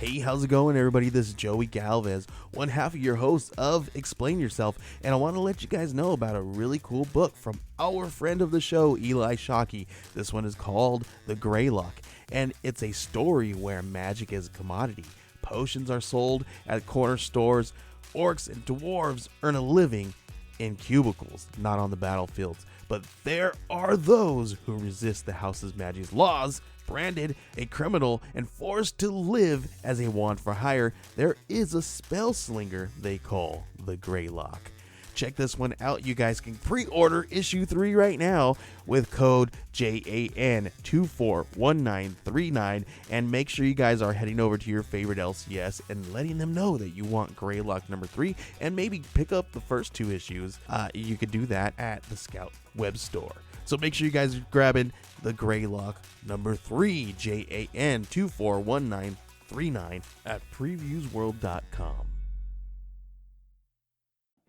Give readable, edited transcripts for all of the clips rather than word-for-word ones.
Hey, how's it going, everybody? This is Joey Galvez, one half of your host of Explain Yourself, and I want to let you guys know about a really cool book from our friend of the show, Eli Shockey. This one is called The Greylock, and it's a story where magic is a commodity. Potions are sold at corner stores. Orcs and dwarves earn a living in cubicles, not on the battlefields. But there are those who resist the house's magic's laws. Branded a criminal and forced to live as a wand for hire, there is a spell slinger they call the Greylock. Check this one out. You guys can pre-order issue 3 right now with code JAN241939, and make sure you guys are heading over to your favorite LCS and letting them know that you want Greylock number 3, and maybe pick up the first 2 issues. You could do that at the Scout web store. So make sure you guys are grabbing the Greylock number 3, JAN241939 at previewsworld.com.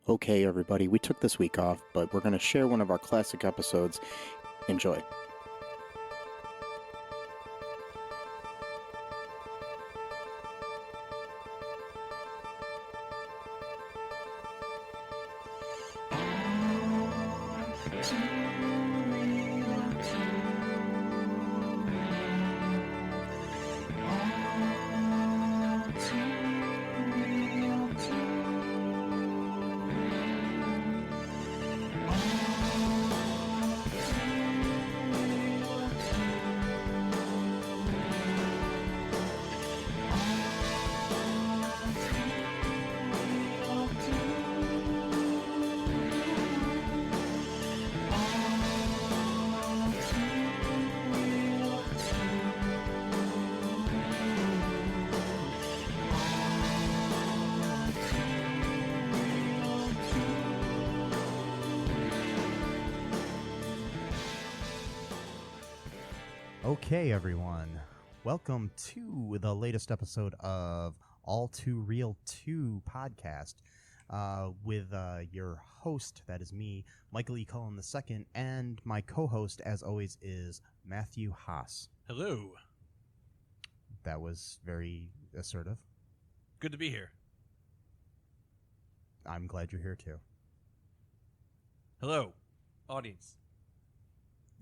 Okay, everybody, we took this week off, but we're going to share one of our classic episodes. Enjoy. Okay, everyone. Welcome to the latest episode of ALL2REELTOO podcast with your host, that is me, Michael E. Cullen II, and my co-host, as always, is Matthew Haas. Hello. That was very assertive. Good to be here. I'm glad you're here, too. Hello, audience.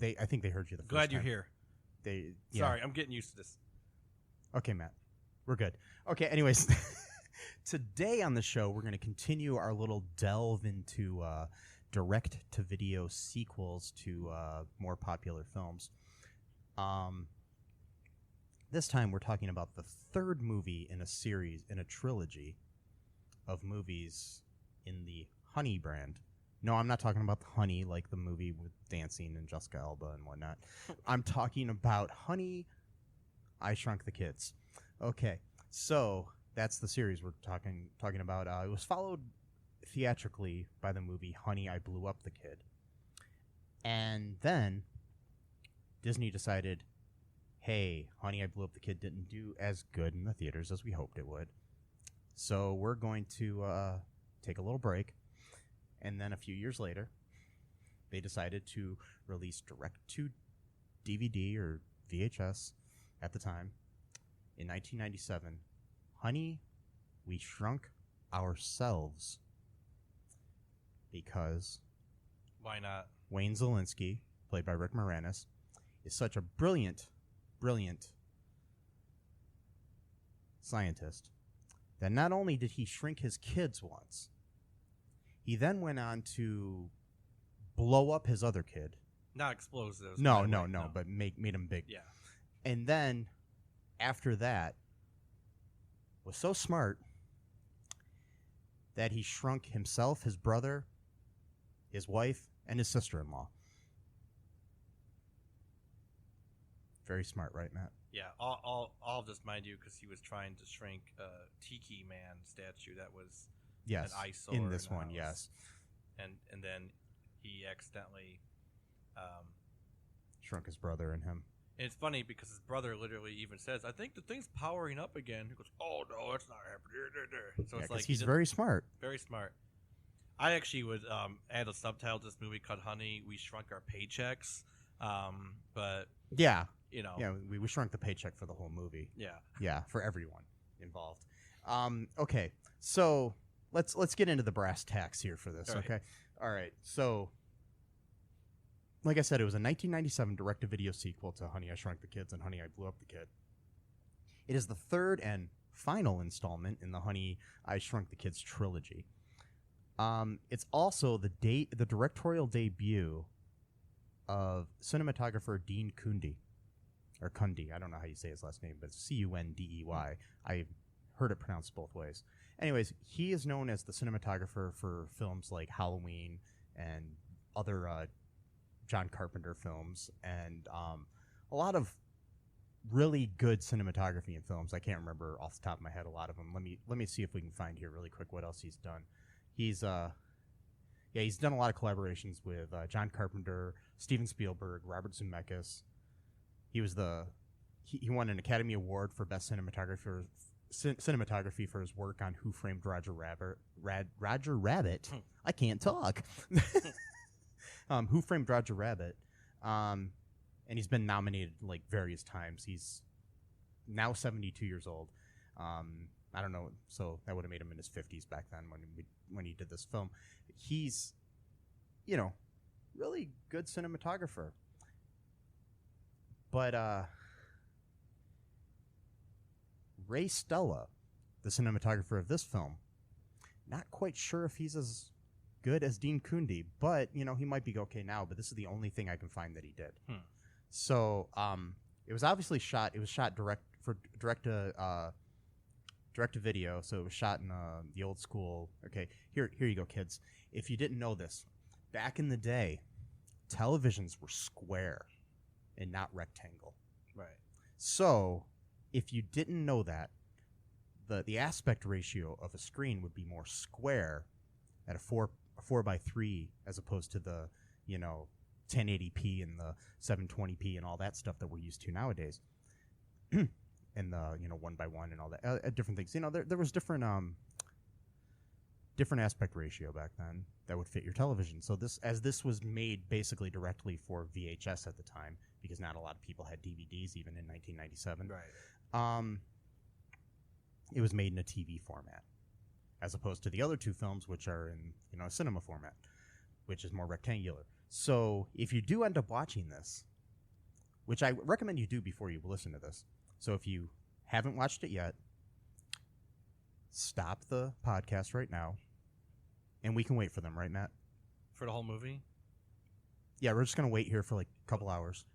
I think they heard you the first Glad time. you're here. Sorry, I'm getting used to this. Okay, Matt. We're good. Okay, anyways, today on the show, we're going to continue our little delve into direct-to-video sequels to more popular films. This time, we're talking about the third movie in a series, in a trilogy of movies in the Honey brand. No, I'm not talking about the Honey, like the movie with dancing and Jessica Alba and whatnot. I'm talking about Honey, I Shrunk the Kids. Okay, so that's the series we're talking about. It was followed theatrically by the movie Honey, I Blew Up the Kid. And then Disney decided, hey, Honey, I Blew Up the Kid didn't do as good in the theaters as we hoped it would. So we're going to take a little break. And then a few years later, they decided to release direct-to-DVD or VHS at the time, in 1997, Honey, We Shrunk Ourselves. Because why not? Wayne Szalinski, played by Rick Moranis, is such a brilliant, brilliant scientist that not only did he shrink his kids once, he then went on to blow up his other kid. Not explosives. No, but made him big. Yeah. And then, after that, was so smart that he shrunk himself, his brother, his wife, and his sister-in-law. Very smart, right, Matt? Yeah, all of this, mind you, because he was trying to shrink a Tiki Man statue that was an eyesore in this one, house. yes. And then he accidentally shrunk his brother and him. And it's funny because his brother literally even says, I think the thing's powering up again. He goes, oh, no, it's not happening. So Yeah, it's like he's very smart. Very smart. I actually would add a subtitle to this movie called Honey, We Shrunk Our Paychecks. But, Yeah. you know. Yeah, we shrunk the paycheck for the whole movie. Yeah. Yeah, for everyone. involved. Okay, so let's get into the brass tacks here for this. All right. Okay, all right. So, like I said, it was a 1997 direct-to-video sequel to Honey, I Shrunk the Kids and Honey, I Blew Up the Kid. It is the third and final installment in the Honey, I Shrunk the Kids trilogy. It's also the directorial debut of cinematographer Dean Cundey, or Cundey. I don't know how you say his last name, but it's Cundey. I've heard it pronounced both ways. Anyways, he is known as the cinematographer for films like Halloween and other John Carpenter films, and a lot of really good cinematography in films. I can't remember off the top of my head a lot of them. Let me see if we can find here really quick what else he's done. He's done a lot of collaborations with John Carpenter, Steven Spielberg, Robert Zemeckis. He won an Academy Award for Best Cinematography for his work on Who Framed Roger Rabbit. Roger Rabbit. I can't talk. Who Framed Roger Rabbit? And he's been nominated like various times. He's now 72 years old. I don't know, so that would have made him in his 50s back then when he did this film. He's, really good cinematographer. But Ray Stella, the cinematographer of this film, not quite sure if he's as good as Dean Cundey, but he might be okay now. But this is the only thing I can find that he did. So it was obviously shot. It was shot direct to video. So it was shot in the old school. Okay, here you go, kids. If you didn't know this, back in the day, televisions were square and not rectangle. Right. So if you didn't know that, the aspect ratio of a screen would be more square at a 4:3 as opposed to the 1080p and the 720p and all that stuff that we're used to nowadays. And the 1:1 and all that different things. There was different aspect ratio back then that would fit your television. So this was made basically directly for VHS at the time, because not a lot of people had DVDs even in 1997. Right. It was made in a TV format, as opposed to the other two films, which are in a cinema format, which is more rectangular. So if you do end up watching this, which I recommend you do before you listen to this. So if you haven't watched it yet, stop the podcast right now, and we can wait for them, right, Matt? For the whole movie? Yeah, we're just going to wait here for like a couple hours.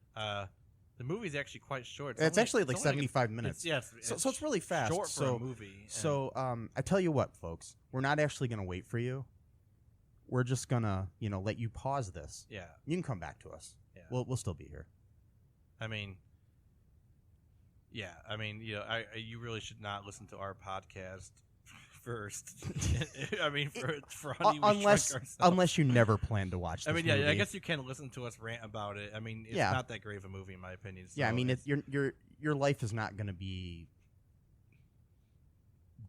The movie's actually quite short. It's actually like 75 minutes. So it's really fast. Short for a movie. So I tell you what, folks, we're not actually going to wait for you. We're just going to, let you pause this. Yeah. You can come back to us. Yeah. We'll still be here. I mean, you really should not listen to our podcast first. I mean, for Honey, we Shrunk Ourselves. Unless you never plan to watch this movie. I guess you can listen to us rant about it. I mean, it's not that great of a movie in my opinion. So yeah, I mean, your life is not going to be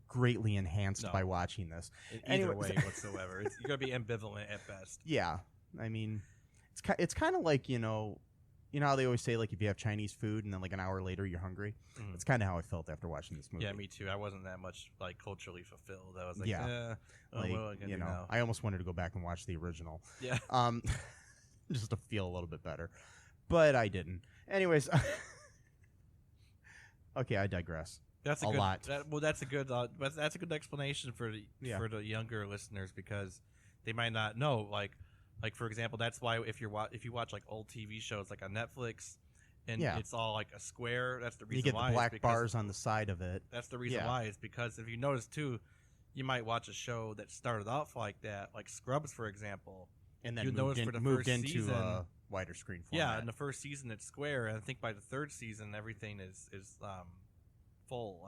greatly enhanced by watching this. In either way whatsoever. You're going to be ambivalent at best. Yeah. I mean, it's kind of like, how they always say, like, if you have Chinese food and then like an hour later you're hungry. Mm-hmm. That's kind of how I felt after watching this movie. Yeah, me too. I wasn't that much like culturally fulfilled. I was like, what am I gonna do now? I almost wanted to go back and watch the original. Yeah. Just to feel a little bit better, but I didn't. Anyways, okay, I digress. That's a lot. That's a good explanation for the younger listeners, because they might not know. Like for example, that's why if you watch like old TV shows like on Netflix, and it's all like a square. That's the reason why. You get the black bars on the side of it. That's the reason why. Is because if you notice too, you might watch a show that started off like that, like Scrubs, for example, and then moved into a wider screen format. Yeah, in the first season it's square, and I think by the third season everything is full.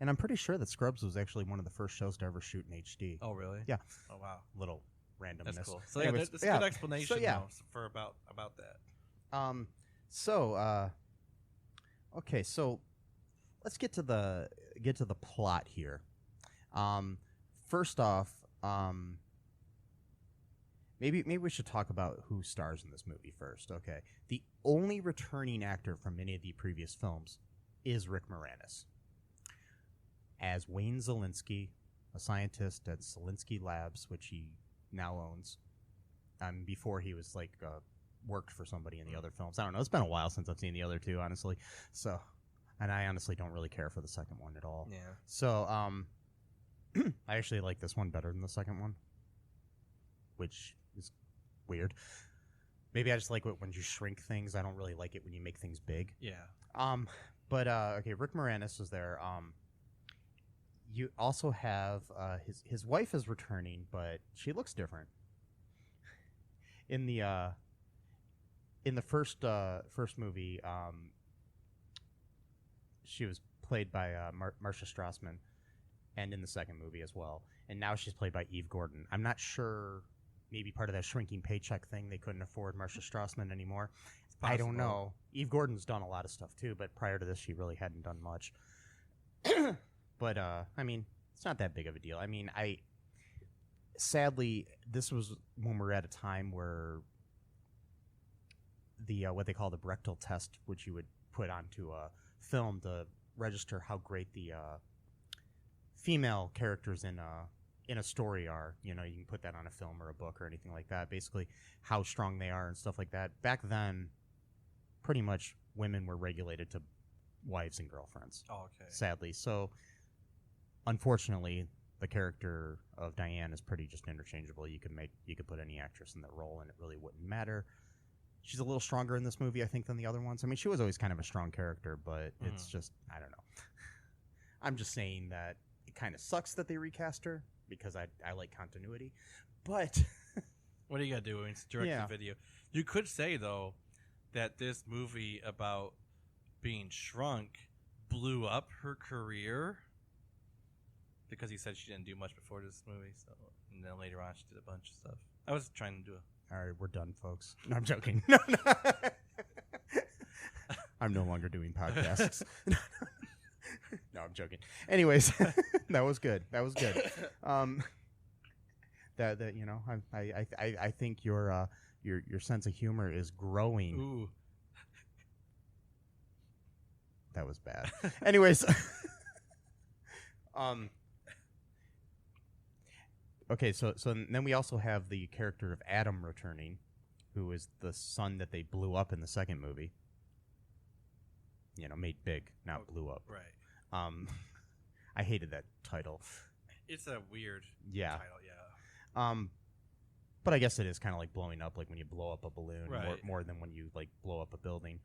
And I'm pretty sure that Scrubs was actually one of the first shows to ever shoot in HD. Oh, really? Yeah. Oh, wow. Little randomness. That's cool. So anyways, that's a good explanation for about that. Okay, so let's get to the plot here. First off, maybe we should talk about who stars in this movie first. Okay, the only returning actor from any of the previous films is Rick Moranis. as Wayne Zelinsky, a scientist at Zelinsky Labs, which he now owns. Before he was like worked for somebody in the other films. I don't know. It's been a while since I've seen the other two, honestly. So, and I honestly don't really care for the second one at all. Yeah. So, I actually like this one better than the second one, which is weird. Maybe I just like it when you shrink things. I don't really like it when you make things big. Yeah. But okay, Rick Moranis was there. You also have his wife is returning, but she looks different. In the first movie, she was played by Marcia Strassman, and in the second movie as well. And now she's played by Eve Gordon. I'm not sure. Maybe part of that shrinking paycheck thing, they couldn't afford Marcia Strassman anymore. I don't know. Eve Gordon's done a lot of stuff too, but prior to this, she really hadn't done much. But I mean, it's not that big of a deal. I mean, sadly, this was when we're at a time where the what they call the Brechtel test, which you would put onto a film to register how great the female characters in a story are. You know, you can put that on a film or a book or anything like that. Basically, how strong they are and stuff like that. Back then, pretty much women were regulated to wives and girlfriends. Oh, okay. Sadly, so unfortunately, the character of Diane is pretty just interchangeable. You could put any actress in that role, and it really wouldn't matter. She's a little stronger in this movie, I think, than the other ones. I mean, she was always kind of a strong character, but it's just, I don't know. I'm just saying that it kind of sucks that they recast her because I like continuity, but what are you gonna do when it's direct to video? You could say though that this movie about being shrunk blew up her career. Because he said she didn't do much before this movie, so and then later on she did a bunch of stuff. I was trying to do All right, we're done, folks. No, I'm joking. No. I'm no longer doing podcasts. No, I'm joking. Anyways, that was good. That you know, I think your sense of humor is growing. Ooh. That was bad. Anyways, okay, so then we also have the character of Adam returning, who is the son that they blew up in the second movie. You know, made big, not blew up. Right. I hated that title. It's a weird title, yeah. But I guess it is kind of like blowing up, like when you blow up a balloon, right. more than when you like blow up a building.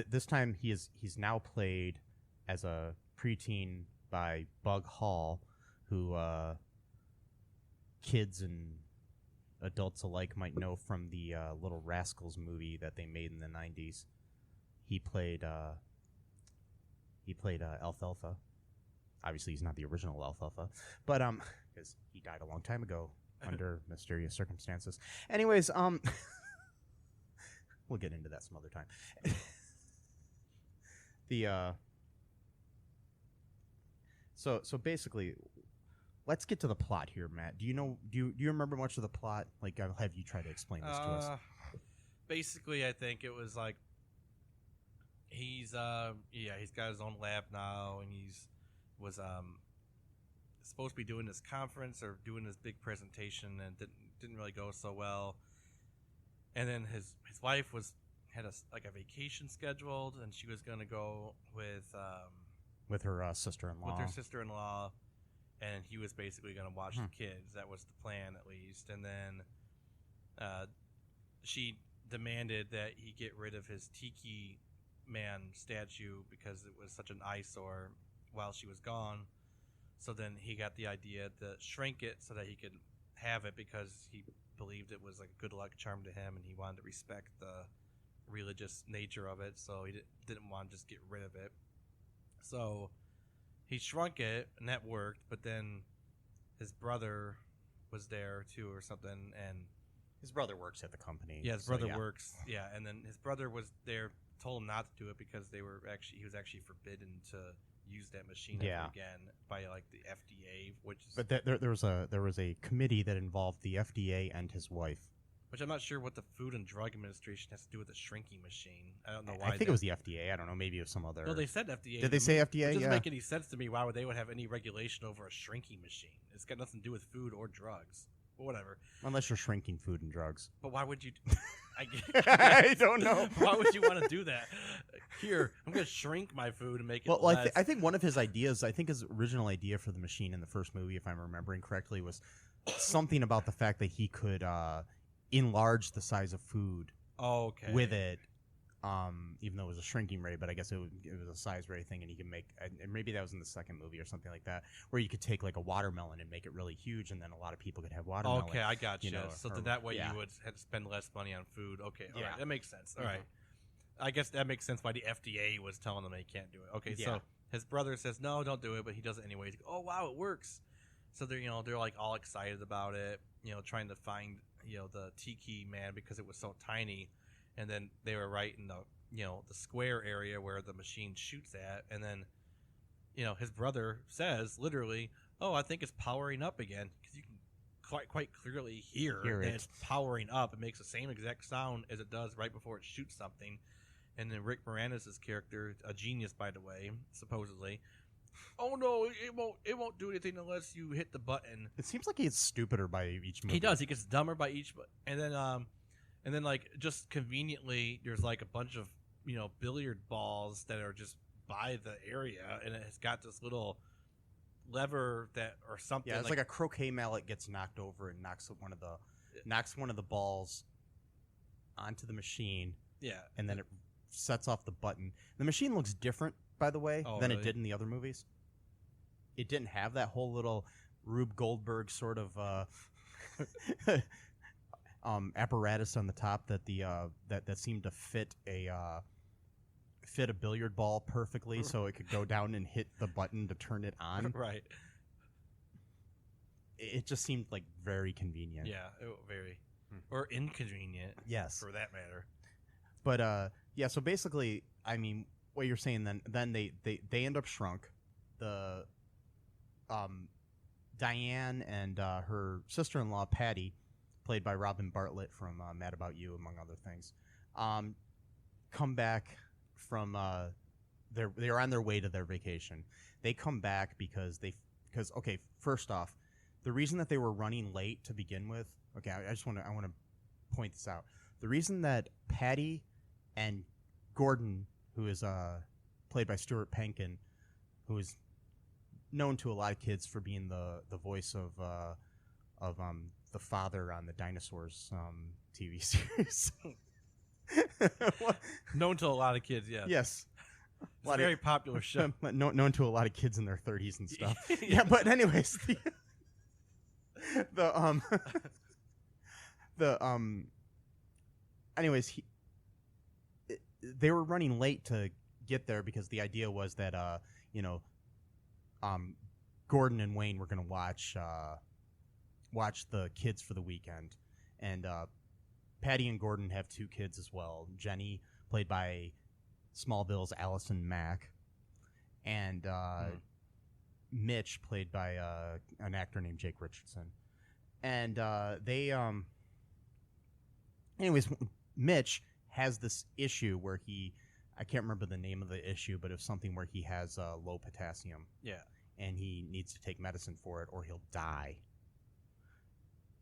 This time he's now played as a preteen by Bug Hall, who kids and adults alike might know from the Little Rascals movie that they made in the 90s. He played Alfalfa. Obviously, he's not the original Alfalfa, but because he died a long time ago under mysterious circumstances. Anyways, we'll get into that some other time. So basically, let's get to the plot here, Matt. Do you remember much of the plot? Like, I'll have you try to explain this to us. Basically, I think it was like he's got his own lab now, and was supposed to be doing this conference or doing this big presentation, and didn't really go so well. And then his wife had a vacation scheduled, and she was going to go with her sister-in-law, and he was basically going to watch the kids. That was the plan, at least. And then she demanded that he get rid of his Tiki Man statue because it was such an eyesore while she was gone. So then he got the idea to shrink it so that he could have it because he believed it was like a good luck charm to him, and he wanted to respect the religious nature of it, so he didn't want to just get rid of it. So he shrunk it, and that worked, but then his brother was there too or something, and his brother works at the company. Yeah, his brother works. Yeah, and then his brother was there, told him not to do it because he was actually forbidden to use that machine ever again by like the FDA, which is. But there was a committee that involved the FDA and his wife. Which I'm not sure what the Food and Drug Administration has to do with the shrinking machine. I don't know why. I think it was the FDA. I don't know. Maybe it was some other. No, they said FDA. Did they say FDA? It doesn't Yeah. make any sense to me. Why would they have any regulation over a shrinking machine? It's got nothing to do with food or drugs. But whatever. Unless you're shrinking food and drugs. But why would you? I don't know. Why would you want to do that? Here, I'm going to shrink my food and make it Well, less. I think one of his ideas, I think his original idea for the machine in the first movie, if I'm remembering correctly, was something about the fact that he could enlarge the size of food with it, even though it was a shrinking ray, but I guess it was a size ray thing, and he could make, and maybe that was in the second movie or something like that, where you could take like a watermelon and make it really huge, and then a lot of people could have watermelon. Okay, I got you. So that way yeah. you would have to spend less money on food. Okay, all Yeah. right, that makes sense. All right. I guess that makes sense why the FDA was telling them they can't do it. Okay, Yeah. so his brother says, no, don't do it, but he does it anyways. Oh, wow, it works. So they're like all excited about it, trying to find, the Tiki Man because it was so tiny. And then they were right in the, the square area where the machine shoots at. And then, his brother says literally, oh, I think it's powering up again, because you can quite clearly hear that it's powering up. It makes the same exact sound as it does right before it shoots something. And then Rick Moranis' character, a genius by the way, supposedly, oh no, it won't do anything unless you hit the button. It seems like he gets stupider by each movie. He does. He gets dumber by each, and then like just conveniently, there's like a bunch of billiard balls that are just by the area, and it has got this little lever that or something. Yeah, it's like a croquet mallet gets knocked over and knocks one of the balls onto the machine. Yeah, and then it sets off the button. The machine looks different, by the way, than it did in the other movies. It didn't have that whole little Rube Goldberg sort of apparatus on the top that that seemed to fit a billiard ball perfectly, so it could go down and hit the button to turn it on. Right. It just seemed like very convenient. Yeah, very, or inconvenient. Yes, for that matter. But yeah. So basically, I mean, what you're saying then they end up shrunk. The Diane and her sister-in-law Patty, played by Robin Bartlett from Mad About You, among other things, come back from they're on their way to their vacation. They come back because okay, first off, the reason that they were running late to begin with. Okay, I want to point this out. The reason that Patty and Gordon, who is played by Stuart Pankin, who is known to a lot of kids for being the voice of the father on the Dinosaurs TV series. Known to a lot of kids, yeah. Yes. It's a very popular show. Known to a lot of kids in their 30s and stuff. Yeah, but anyways, they were running late to get there because the idea was that Gordon and Wayne were going to watch the kids for the weekend, and Patty and Gordon have two kids as well. Jenny, played by Smallville's Allison Mack, and Mitch, played by an actor named Jake Richardson. And anyways, Mitch has this issue where I can't remember the name of the issue, but it's something where he has low potassium. Yeah. And he needs to take medicine for it or he'll die.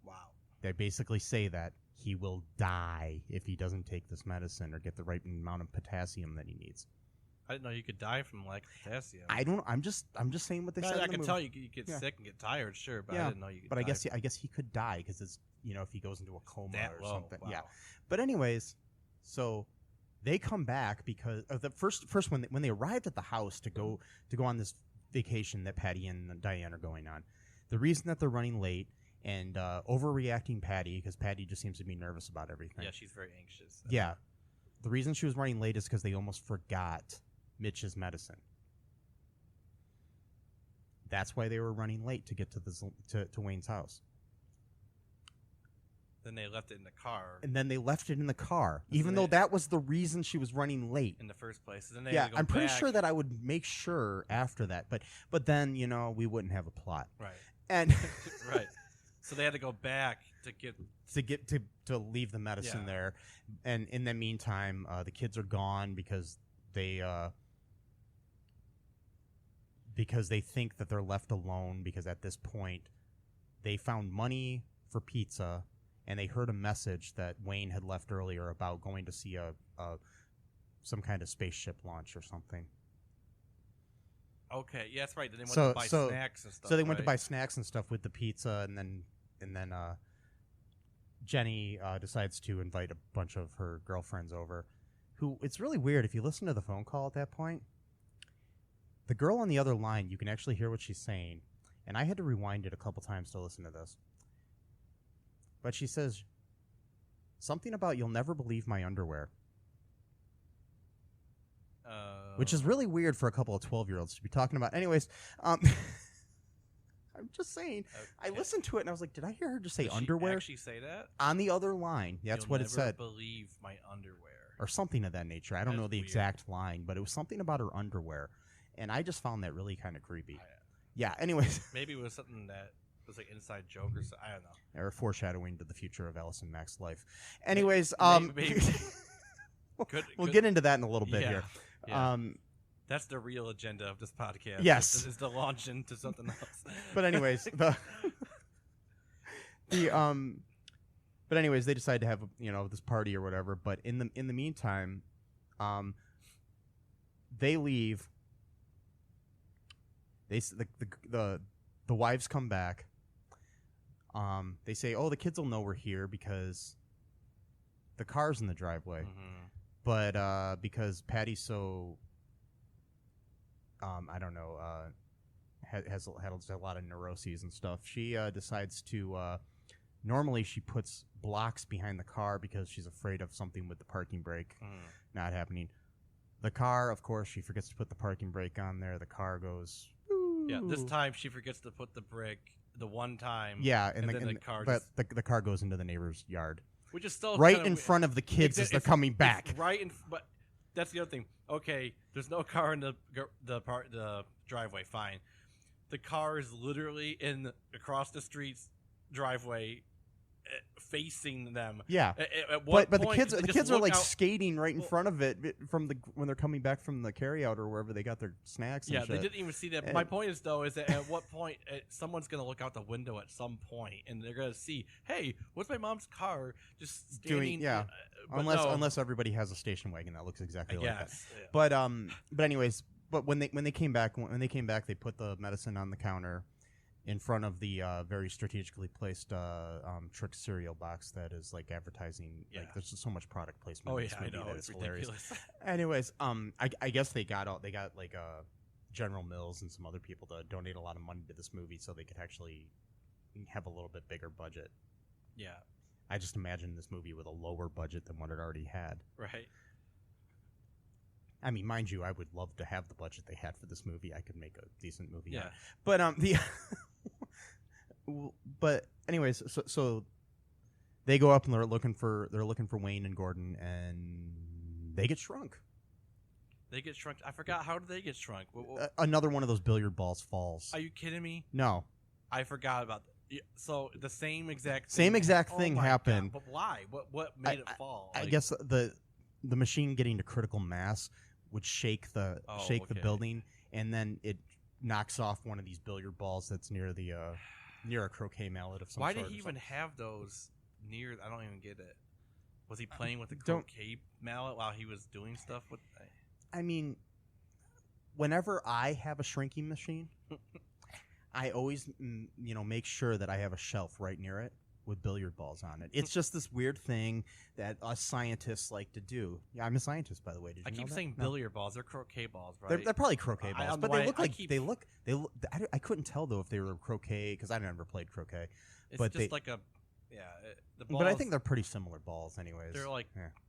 Wow. They basically say that he will die if he doesn't take this medicine or get the right amount of potassium that he needs. I didn't know you could die from lack of potassium. I'm just saying what they said. I can tell you get sick and get tired, sure, but I didn't know you could. But die I guess he could die because it's if he goes into a coma or something. Wow. Yeah. But anyways, so they come back because of the first when they arrived at the house to go on this vacation that Patty and Diane are going on. The reason that they're running late and overreacting Patty, because Patty just seems to be nervous about everything. Yeah, she's very anxious. Yeah. The reason she was running late is because they almost forgot Mitch's medicine. That's why they were running late to get to Wayne's house. Then they left it in the car. And then they left it in the car, even though that was the reason she was running late in the first place. And then I'm pretty sure that I would make sure after that, but then we wouldn't have a plot. Right. And right. So they had to go back to leave the medicine there, and in the meantime, the kids are gone because they think that they're left alone because at this point they found money for pizza and they heard a message that Wayne had left earlier about going to see some kind of spaceship launch or something. Okay, yeah, that's right. Then they went to buy snacks and stuff. So they went to buy snacks and stuff with the pizza, and then Jenny decides to invite a bunch of her girlfriends over. Who, it's really weird if you listen to the phone call at that point. The girl on the other line, you can actually hear what she's saying, and I had to rewind it a couple times to listen to this. But she says something about "you'll never believe my underwear." Which is really weird for a couple of 12-year-olds to be talking about. Anyways, I'm just saying. Okay. I listened to it and I was like, did I hear her just say underwear? She actually say that? On the other line. That's what it said. You'll never believe my underwear. Or something of that nature. I don't know the exact line, but it was something about her underwear. And I just found that really kind of creepy. Yeah, anyways. Maybe it was something that was like inside joke or something. I don't know. Or foreshadowing to the future of Allison Mack's life. Anyways, maybe. We'll get into that in a little bit here. Yeah. That's the real agenda of this podcast. Yes, is to launch into something else. But anyways, but anyways, they decide to have this party or whatever. But in the meantime, they leave. The wives come back. They say, "Oh, the kids will know we're here because the car's in the driveway." Mm-hmm. But because Patty's so, I don't know, has a lot of neuroses and stuff, she decides to, normally she puts blocks behind the car because she's afraid of something with the parking brake not happening. The car, of course, she forgets to put the parking brake on there. The car goes... Yeah, this time she forgets to put the brake the one time. Yeah, and then the car the car goes into the neighbor's yard. Which is still right in front of the kids as they're coming back. But that's the other thing. Okay, there's no car in the driveway. Fine, the car is literally across the street's driveway, facing them. Yeah, but the kids are like skating right in front of it when they're coming back from the carryout or wherever they got their snacks. And shit. They didn't even see that. And my point is though is that at what point someone's gonna look out the window at some point and they're gonna see, hey, what's my mom's car just standing? Yeah, unless everybody has a station wagon that looks exactly like that. Yeah. But anyways, when they came back, they put the medicine on the counter in front of the very strategically placed Trick cereal box that is like advertising. Yeah. Like there's just so much product placement. Oh in yeah, this movie I know. that It's hilarious. ridiculous. Anyways, I guess they got like General Mills and some other people to donate a lot of money to this movie so they could actually have a little bit bigger budget. Yeah. I just imagine this movie with a lower budget than what it already had. Right. I mean, mind you, I would love to have the budget they had for this movie. I could make a decent movie. Yeah. But but anyways, so they go up and they're looking for Wayne and Gordon, and they get shrunk. They get shrunk. I forgot, how did they get shrunk? Another one of those billiard balls falls. Are you kidding me? No. I forgot about that. So the same exact thing happened. God. But why? What made it fall? I guess the machine getting to critical mass would shake the building, and then it knocks off one of these billiard balls that's near a croquet mallet of some sort. Why did he even have those near? I don't even get it. Was he playing with the croquet mallet while he was doing stuff with? I mean, whenever I have a shrinking machine, I always make sure that I have a shelf right near it with billiard balls on it. It's just this weird thing that us scientists like to do. Yeah, I'm a scientist, by the way. Did you know keep that? saying billiard balls. They're croquet balls, right? They're probably croquet balls, but they look like I couldn't tell though if they were croquet because I never played croquet. It's but just like a the balls, but I think they're pretty similar balls, anyways. They're like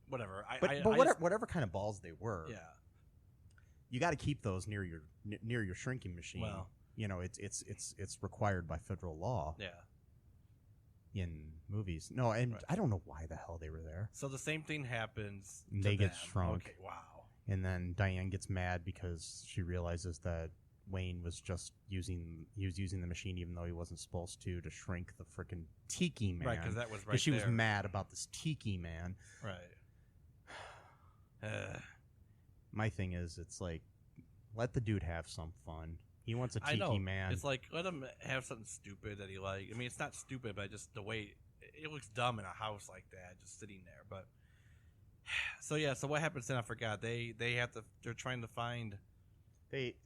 whatever. Whatever kind of balls they were. Yeah, you got to keep those near your shrinking machine. Well, it's required by federal law. Yeah. In movies. No, and I don't know why the hell they were there. So the same thing happens to them. Get shrunk. Okay, wow. And then Diane gets mad because she realizes that Wayne was using the machine even though he wasn't supposed to shrink the freaking Tiki Man. Right, because that was right she there. was mad about this Tiki Man. Right. My thing is, it's like, let the dude have some fun. He wants a Tiki Man. It's like, let him have something stupid that he like. I mean, it's not stupid, but just the way it looks dumb in a house like that, just sitting there. But so what happens then? I forgot. They're trying to find. They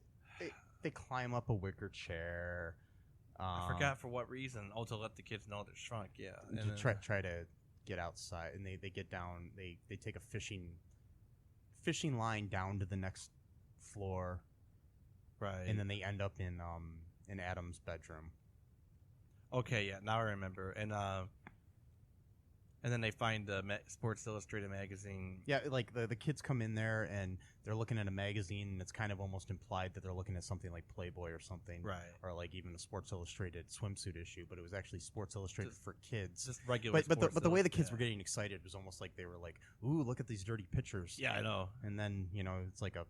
climb up a wicker chair. I forgot for what reason. Oh, to let the kids know they're shrunk. Yeah, and to try to get outside, and they get down. They take a fishing line down to the next floor. Right. And then they end up in Adam's bedroom. Okay, yeah, now I remember. And then they find the Sports Illustrated magazine. Yeah, like the kids come in there and they're looking at a magazine, and it's kind of almost implied that they're looking at something like Playboy or something. Right. Or like even a Sports Illustrated swimsuit issue, but it was actually Sports Illustrated for kids. Just regular But the way the kids were getting excited was almost like they were like, ooh, look at these dirty pictures. Yeah, I know. And then, it's like a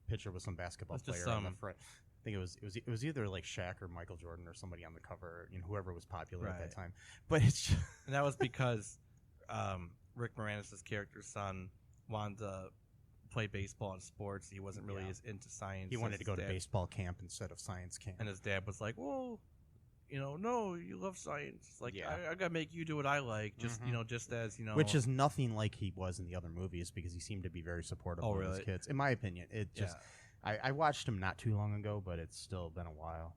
picture with some basketball player on the front. I think it was either like Shaq or Michael Jordan or somebody on the cover, whoever was popular at that time. But it's just and that was because Rick Moranis' character's son wanted to play baseball and sports. He wasn't really as into science. He wanted to go to baseball camp instead of science camp. And his dad was like, well, no, you love science. It's like, I got to make you do what I like. Just, just as, Which is nothing like he was in the other movies, because he seemed to be very supportive of his kids. In my opinion, it just, I watched him not too long ago, but it's still been a while.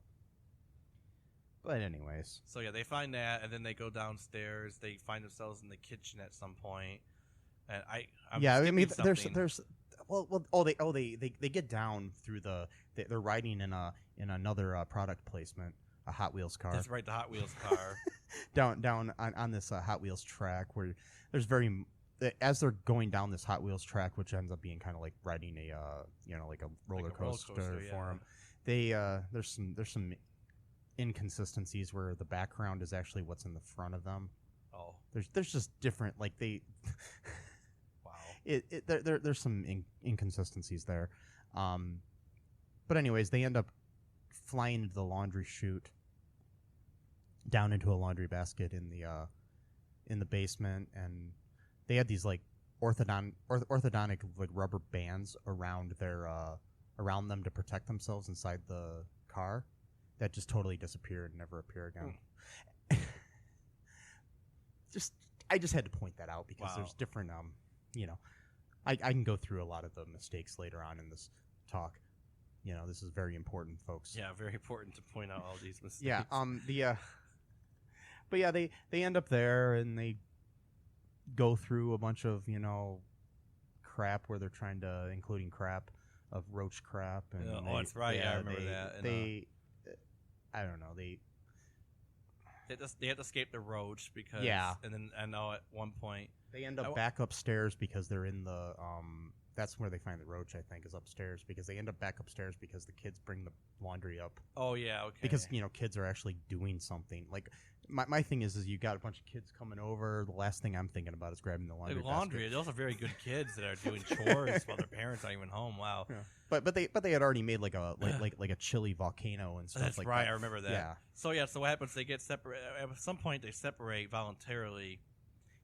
But anyways. So they find that, and then they go downstairs. They find themselves in the kitchen at some point. And there's they get down through they're riding in another product placement, a Hot Wheels car. That's right, the Hot Wheels car. down on this Hot Wheels track, where there's as they're going down this Hot Wheels track, which ends up being kind of like riding like a roller coaster for them. There's some inconsistencies where the background is actually what's in the front of them. Oh, there's just different, like they. Wow. There's some inconsistencies there, but anyways, they end up flying into the laundry chute, down into a laundry basket in the basement, and they had these like orthodontic like rubber bands around around them to protect themselves inside the car, that just totally disappeared and never appear again. I just had to point that out because there's different I can go through a lot of the mistakes later on in this talk. This is very important, folks. Yeah, very important to point out all these mistakes. Yeah. But yeah, they end up there and they go through a bunch of crap where they're trying to, including crap of roach crap. And that's right. Yeah, I remember that. And, I don't know. They had to escape the roach because. Yeah. And then I know at one point they end up back upstairs because they're in the that's where they find the roach, I think, is upstairs, because they end up back upstairs because the kids bring the laundry up. Oh yeah, okay. Because kids are actually doing something. Like my thing is you got a bunch of kids coming over. The last thing I'm thinking about is grabbing the laundry. Basket. Those are very good kids that are doing chores while their parents aren't even home. Wow. Yeah. But they had already made like a chilly volcano and stuff. That's like right. that. I remember that. Yeah. So what happens? They get separate. At some point, they separate voluntarily.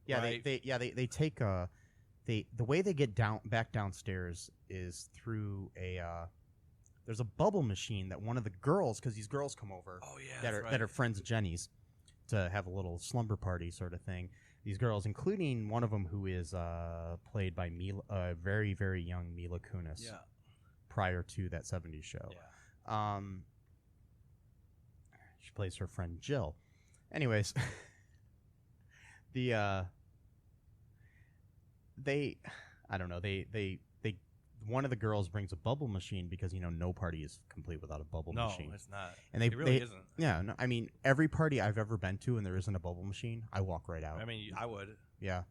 Yeah. Right? They take the way they get back downstairs is through there's a bubble machine that one of the girls, because these girls come over. Oh yeah. That are friends of Jenny's, to have a little slumber party sort of thing. These girls, including one of them who is played by very, very young Mila Kunis. Yeah. Prior to that 70s show. Yeah. She plays her friend Jill. Anyways, one of the girls brings a bubble machine because no party is complete without a bubble machine. No, it's not. And it really isn't. Yeah, no, I mean, every party I've ever been to and there isn't a bubble machine, I walk right out. I mean, I would. Yeah.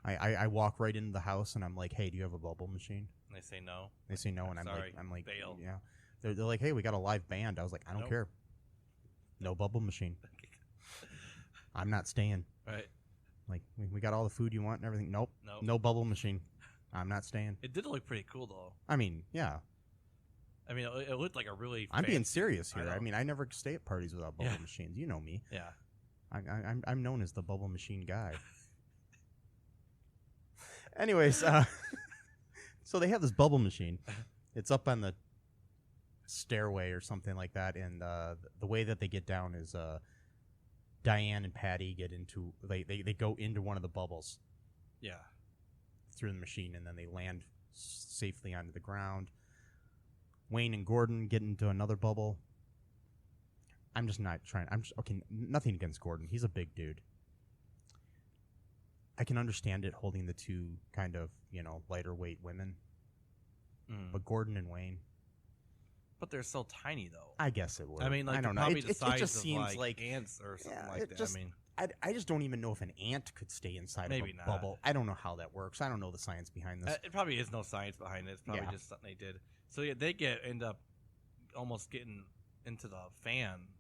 I walk right into the house and I'm like, hey, do you have a bubble machine? And they say no. They say no, and sorry, I'm like, bail. yeah. They're like, hey, we got a live band. I was like, I don't care. No bubble machine. I'm not staying. Right. Like, we got all the food you want and everything. Nope. No bubble machine. I'm not staying. It did look pretty cool, though. I mean, yeah. I mean, it looked like a really. I'm being fancy- serious here. know. I mean, I never stay at parties without bubble machines. You know me. Yeah. I'm known as the bubble machine guy. Anyways, so they have this bubble machine. It's up on the stairway or something like that, and the way that they get down is Diane and Patty get into they go into one of the bubbles. Yeah. Through the machine, and then they land safely onto the ground. Wayne and Gordon get into another bubble. I'm just not trying. Okay. Nothing against Gordon. He's a big dude. I can understand it holding the two kind of lighter weight women, but Gordon and Wayne. But they're so tiny, though. I guess it would. I mean, like, I don't know. probably the size it just of seems like ants or something like that. Just, I mean, I just don't even know if an ant could stay inside Maybe of a not. bubble. I don't know how that works. I don't know the science behind this. it probably is no science behind it. It's probably just something they did. So yeah, they end up almost getting into the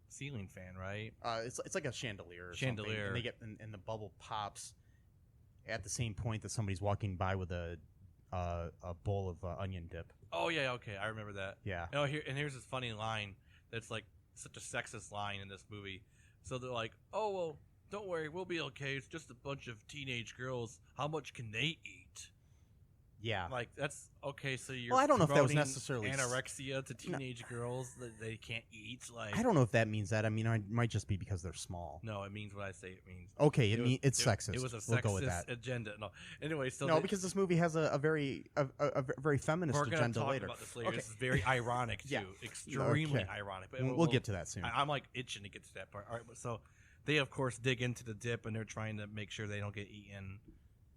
ceiling fan, right? It's like a chandelier. Or Chandelier. Something, and they get and the bubble pops at the same point that somebody's walking by with a bowl of onion dip. Oh yeah, okay, I remember that. Yeah. Oh, here's this funny line that's like such a sexist line in this movie. So they're like, "Oh well, don't worry, we'll be okay. It's just a bunch of teenage girls. How much can they eat?" Yeah. Like that's okay. So you're. Well, I don't know if that was promoting necessarily anorexia to teenage girls that they can't eat. Like I don't know if that means that. I mean, it might just be because they're small. No, it means what I say it means. Okay, it's sexist. It was a sexist we'll go with that. agenda. No, anyway, so because this movie has a very feminist we're gonna agenda talk later. about this later. Okay. This is very ironic too, Yeah. extremely Okay. ironic. But We'll get to that soon. I'm like itching to get to that part. All right, but so they of course dig into the dip and they're trying to make sure they don't get eaten.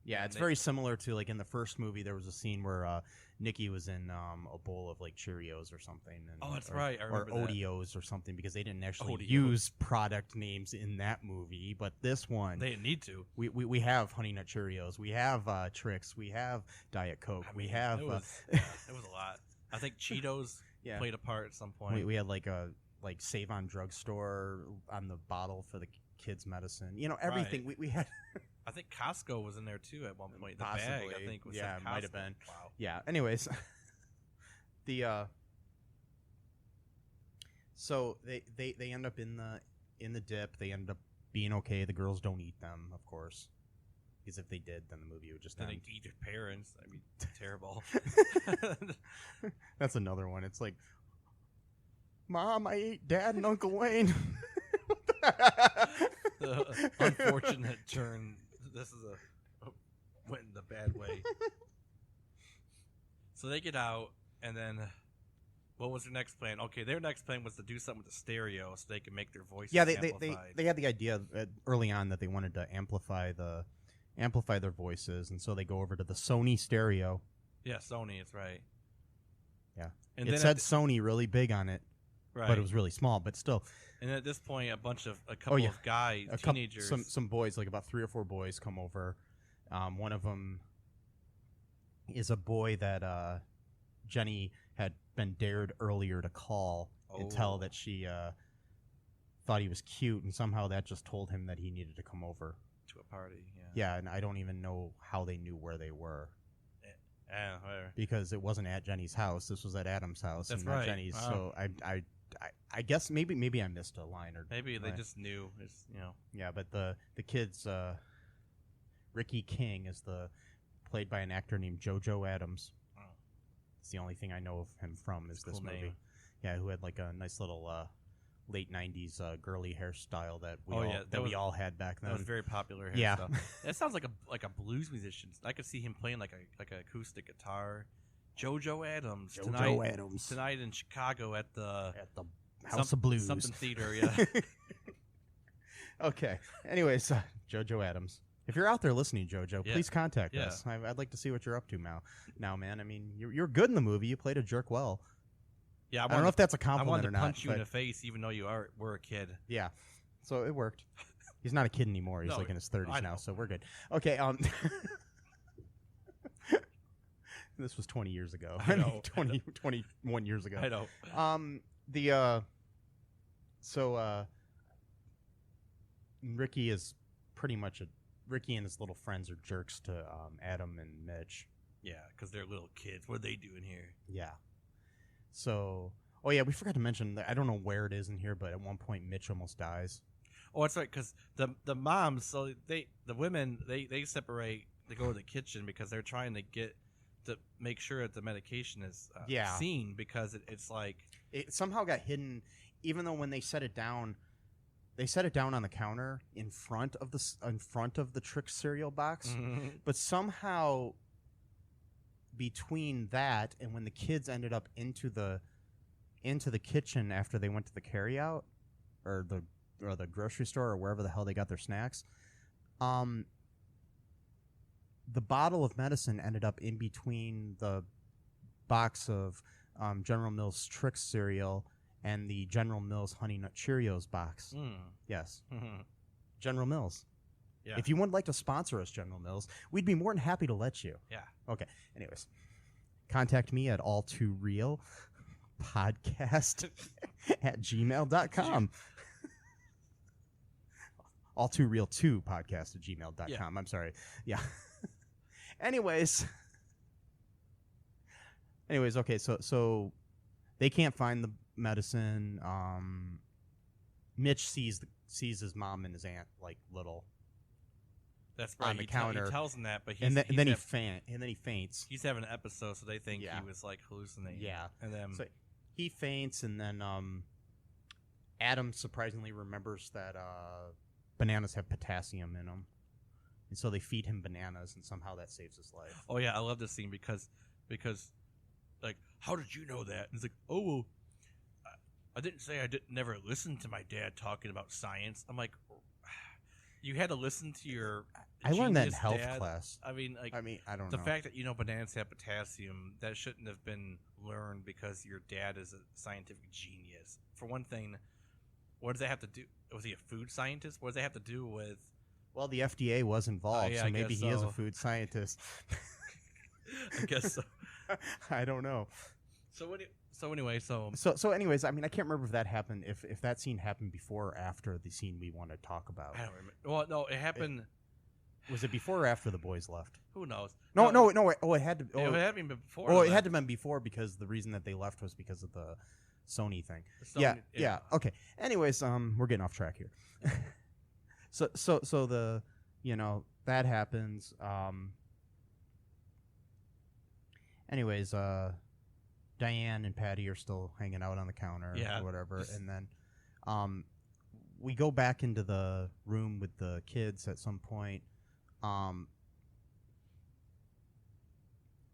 Yeah, it's very similar to like in the first movie. There was a scene where Nikki was in a bowl of like Cheerios or something. And, Oh, that's right. I remember or that. Oreos or something because they didn't actually Oreos. use product names in that movie. But this one, They didn't need to. we have Honey Nut Cheerios. We have Trix. We have Diet Coke. I we mean, have. it was a lot. I think Cheetos Yeah. played a part at some point. we had like a Save On Drugstore on the bottle for the kids' medicine. Everything Right. we had. I think Costco was in there too at one point. The Possibly. bag, I think, was Yeah, said it might have Costco. been. Wow. Yeah. Anyways, so they end up in the dip. They end up being okay. The girls don't eat them, of course, because if they did, then the movie would just Then end. they eat their parents. I mean, terrible. That's another one. It's like, Mom, I ate Dad and Uncle Wayne. The unfortunate turn. This is went in the bad way. So they get out, and then what was their next plan? Okay, their next plan was to do something with the stereo so they can make their voices Yeah, amplified. they had the idea early on that they wanted to amplify their voices, and so they go over to the Sony stereo. Yeah, Sony. It's right. Yeah, and it then said Sony really big on it, right. but it was really small. But still, And at this point, a couple of guys, teenagers, some boys, like about 3 or 4 boys, come over. One of them is a boy that Jenny had been dared earlier to call and tell that she thought he was cute, and somehow that just told him that he needed to come over to a party. Yeah. Yeah, and I don't even know how they knew where they were. Yeah, whatever. Because it wasn't at Jenny's house. This was at Adam's house. That's and not right. Jenny's. Wow. So I guess maybe I missed a line or maybe they right. just knew. It's, Yeah, but the kids, Ricky King is played by an actor named JoJo Adams. Oh. It's the only thing I know of him from is this Cool movie. name. Yeah, who had like a nice little late '90s girly hairstyle that that we was- all had back then. That was very popular. Yeah. Hairstyle. That sounds like a blues musician. I could see him playing like an acoustic guitar. JoJo Adams tonight in Chicago at the House of Blues something theater. Yeah. Okay. Anyways, JoJo Adams. If you're out there listening, JoJo, Yeah. please contact Yeah. us. I'd like to see what you're up to now, man. I mean, you're good in the movie. You played a jerk well. Yeah. I don't know if that's a I compliment wanted or to not. punch you in but the face, even though were a kid. yeah, so it worked. He's not a kid anymore. He's No, like in his I 30s know. now, so we're good. Okay. This was 20 years ago. I know. 21 years ago. I know. Ricky is pretty much Ricky and his little friends are jerks to Adam and Mitch. Yeah, because they're little kids. What are they doing here? Yeah. So, oh yeah, we forgot to mention that I don't know where it is in here, but at one point Mitch almost dies. Oh, that's right, because the moms, so the women, they separate. They go to the kitchen because they're trying to make sure that the medication is seen, because it's like it somehow got hidden, even though when they set it down on the counter in front of the Trick cereal box. Mm-hmm. But somehow between that and when the kids ended up into the kitchen after they went to the carryout or the grocery store or wherever the hell they got their snacks, the bottle of medicine ended up in between the box of General Mills Trix cereal and the General Mills Honey Nut Cheerios box. Yes. Mm-hmm. General Mills. Yeah. If you would like to sponsor us, General Mills, we'd be more than happy to let you. Yeah. Okay. Anyways, contact me at ALL2REELTOO podcast at gmail.com. ALL2REELTOO podcast at gmail.com. Yeah. I'm sorry. Yeah. Anyways, okay, so they can't find the medicine. Mitch sees his mom and his aunt like little. That's right. On the counter. He tells them that, but and then he faints. He's having an episode, so they think he was like hallucinating. Yeah, and then so he faints, and then Adam surprisingly remembers that bananas have potassium in them. And so they feed him bananas, and somehow that saves his life. Oh yeah, I love this scene because like, how did you know that? And it's like, oh well, I didn't say I never listened to my dad talking about science. I'm like, you had to listen to your. I learned that in genius health dad. class. I mean, like, I don't the know. fact that bananas have potassium, that shouldn't have been learned because your dad is a scientific genius. For one thing, what does that have to do? Was he a food scientist? What does that have to do with? Well, the FDA was involved, so maybe he is a so. food scientist. I guess so. I don't know. So anyways, I mean, I can't remember if that happened. If that scene happened before or after the scene we want to talk about. I don't remember. Well, no, it happened. Was it before or after the boys left? Who knows? No. It had to. It happened before. Oh, it had to have been before because the reason that they left was because of the Sony thing. Yeah. Okay. Anyways, we're getting off track here. So the that happens. Anyways, Diane and Patty are still hanging out on the counter or whatever, and then we go back into the room with the kids at some point.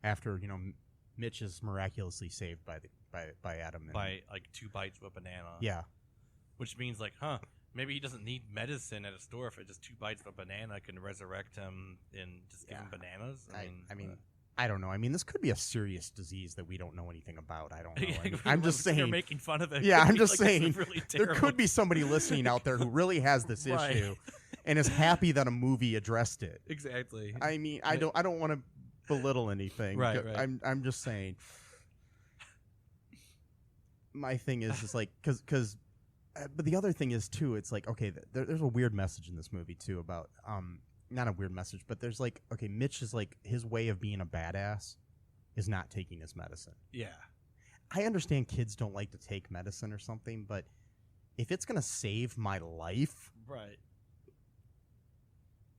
After Mitch is miraculously saved by Adam by like 2 bites of a banana. Yeah, which means like, maybe he doesn't need medicine at a store if just 2 bites of a banana can resurrect him and just give him bananas. I mean, I don't know. I mean, this could be a serious disease that we don't know anything about. I don't know. I'm just saying. You're making fun of it. Yeah, I'm just saying. Really there could be somebody listening out there who really has this issue and is happy that a movie addressed it. Exactly. I mean, I don't want to belittle anything. Right. I'm just saying. My thing is like because. But the other thing is too, it's like, okay, there's a weird message in this movie too about not a weird message, but there's like, okay, Mitch is like, his way of being a badass is not taking his medicine. Yeah, I understand kids don't like to take medicine or something, but if it's gonna save my life, right,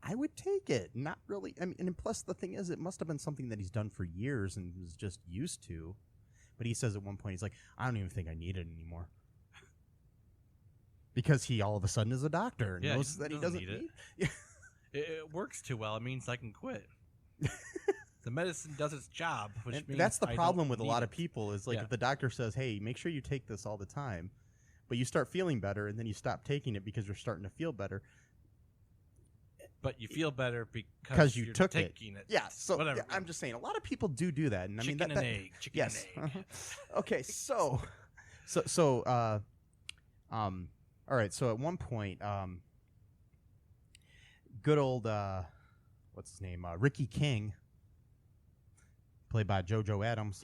I would take it. Not really. I mean, and plus the thing is, it must have been something that he's done for years and was just used to. But he says at one point, he's like, I don't even think I need it anymore. Because he all of a sudden is a doctor and knows that he doesn't need it. Yeah. It works too well. It means I can quit. The medicine does its job, which means that's the I problem don't with a need lot it. of people is like if the doctor says, hey, make sure you take this all the time, but you start feeling better and then you stop taking it because you're starting to feel better. But you feel better because you you're took taking it. Yeah, so whatever. Yeah, I'm just saying a lot of people do that. And I mean, Chicken and egg. Yes. Okay, so all right, so at one point, good old, what's his name, Ricky King, played by JoJo Adams,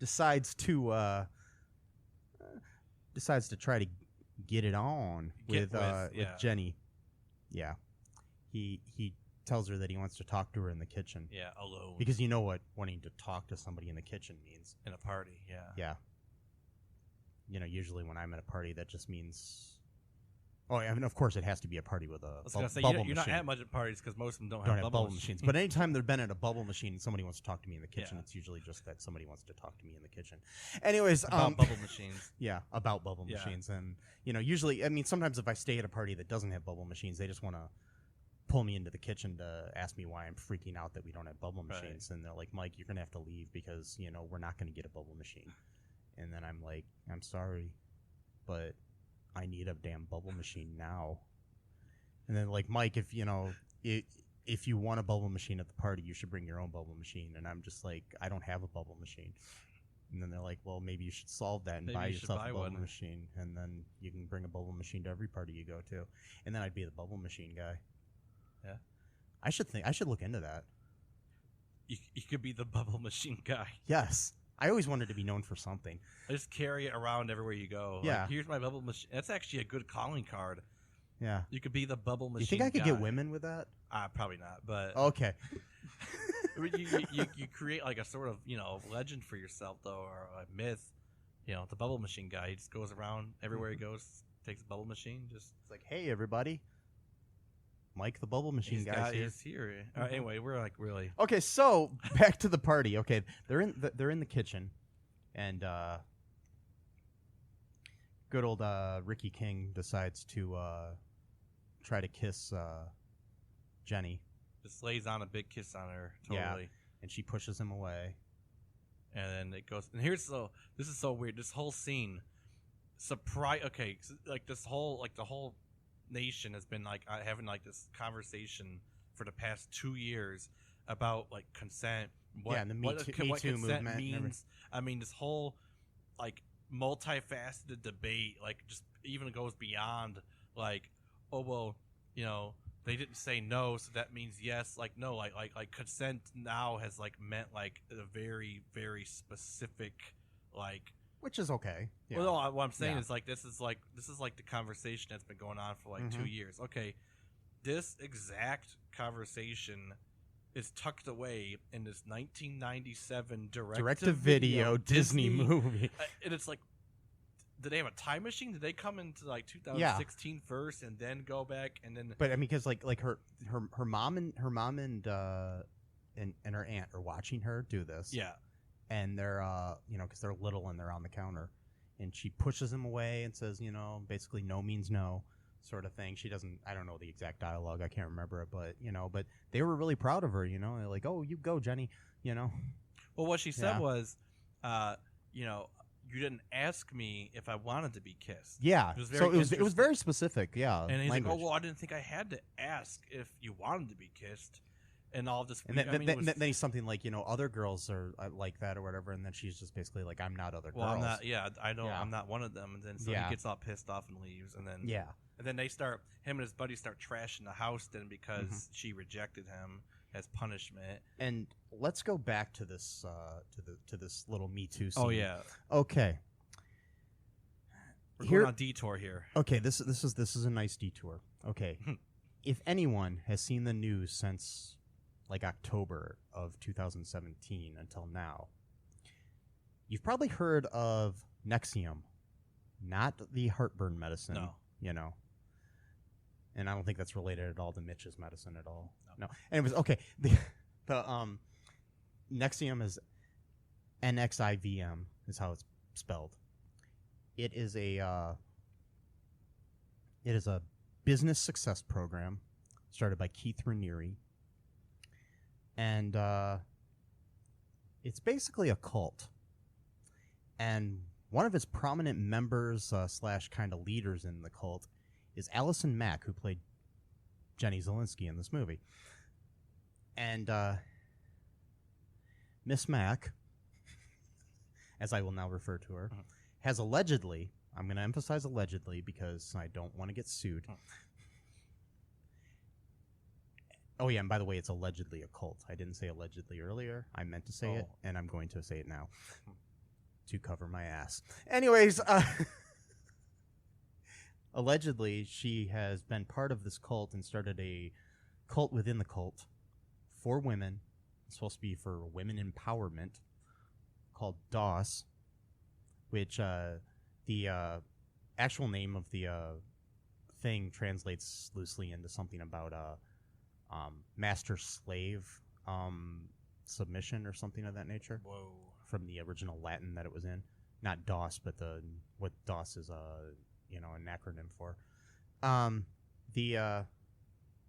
decides to try to get it on with Jenny. Yeah, he tells her that he wants to talk to her in the kitchen. Yeah, alone. Because you know what wanting to talk to somebody in the kitchen means. In a party, yeah. Yeah. You know, usually when I'm at a party, that just means... Oh, I mean, of course, it has to be a party with a I was going to say, bubble you're not machine. at much at parties because most of them don't Don't have have bubble machines. But anytime they've been at a bubble machine and somebody wants to talk to me in the kitchen, it's usually just that somebody wants to talk to me in the kitchen. Anyways, about bubble machines. Yeah, about bubble machines. And, you know, usually, I mean, sometimes if I stay at a party that doesn't have bubble machines, they just want to pull me into the kitchen to ask me why I'm freaking out that we don't have bubble machines. And they're like, Mike, you're going to have to leave because, you know, we're not going to get a bubble machine. And then I'm like, I'm sorry, but I need a damn bubble machine now. And then, like, Mike, if you know, if you want a bubble machine at the party, you should bring your own bubble machine. And I'm just like, I don't have a bubble machine. And then they're like, well, maybe you should solve that and buy yourself a bubble machine, and then you can bring a bubble machine to every party you go to. And then I'd be the bubble machine guy. Yeah, I should look into that. You could be the bubble machine guy. Yes. I always wanted to be known for something. I just carry it around everywhere you go. Yeah. Like, here's my bubble machine. That's actually a good calling card. Yeah. You could be the bubble machine. You think I could guy. get women with that? Probably not, but Okay. you create like a sort of, you know, legend for yourself though, or a myth. You know, the bubble machine guy. He just goes around everywhere he goes, takes a bubble machine. Just It's like, hey everybody, Mike the bubble machine guy is here. Anyway, we're like really Okay, so back to the party. Okay, they're in the kitchen, and good old Ricky King decides to try to kiss Jenny. just lays on a big kiss on her. Yeah. Totally. And she pushes him away. And then it goes. And this is so weird. This whole scene, okay, so, like the whole nation has been like having like this conversation for the past 2 years about like consent. And the Me Too movement means. I mean, this whole like multifaceted debate, like just even goes beyond like, oh well, you know, they didn't say no, so that means yes. Like no, like consent now has like meant like a very very specific like. Which is okay. Yeah. Well, no, what I'm saying is like this is like the conversation that's been going on for like 2 years. Okay, this exact conversation is tucked away in this 1997 direct-to-video Disney movie. And it's like, did they have a time machine? Did they come into like 2016 first and then go back and then? But I mean, because like her mom and her aunt are watching her do this. Yeah. And they're you know, because they're little and they're on the counter, and she pushes him away and says, you know, basically no means no, sort of thing. She doesn't. I don't know the exact dialogue. I can't remember it, but you know, but they were really proud of her. You know, they're like, oh, you go, Jenny. You know. Well, what she said was, you know, you didn't ask me if I wanted to be kissed. Yeah. It was very specific. Yeah. And he's language. like, oh well, I didn't think I had to ask if you wanted to be kissed. And all this, and then he's something like, you know, other girls are like that or whatever, and then she's just basically like, I'm not other girls. I'm not. Yeah, I know. Yeah. I'm not one of them. And then so he gets all pissed off and leaves. And then and then him and his buddies start trashing the house then because she rejected him as punishment. And let's go back to this to this little Me Too scene. Oh yeah. Okay. We're going on a detour here. Okay, this is a nice detour. Okay. If anyone has seen the news since like October of 2017 until now, you've probably heard of Nexium, not the heartburn medicine. No. You know. And I don't think that's related at all to Mitch's medicine at all. No. Anyways, okay. The Nexium is NXIVM is how it's spelled. It is a business success program started by Keith Raniere. And it's basically a cult. And one of its prominent members / kind of leaders in the cult is Allison Mack, who played Jenny Zielinski in this movie. And Miss Mack, as I will now refer to her, has allegedly, I'm going to emphasize allegedly because I don't want to get sued. Oh, yeah, and by the way, it's allegedly a cult. I didn't say allegedly earlier. I meant to say it, and I'm going to say it now to cover my ass. Anyways, allegedly, she has been part of this cult and started a cult within the cult for women. It's supposed to be for women empowerment, called DOS, which the actual name of the thing translates loosely into something about master-slave submission or something of that nature. Whoa. From the original Latin that it was in. Not DOS, but what DOS is an acronym for.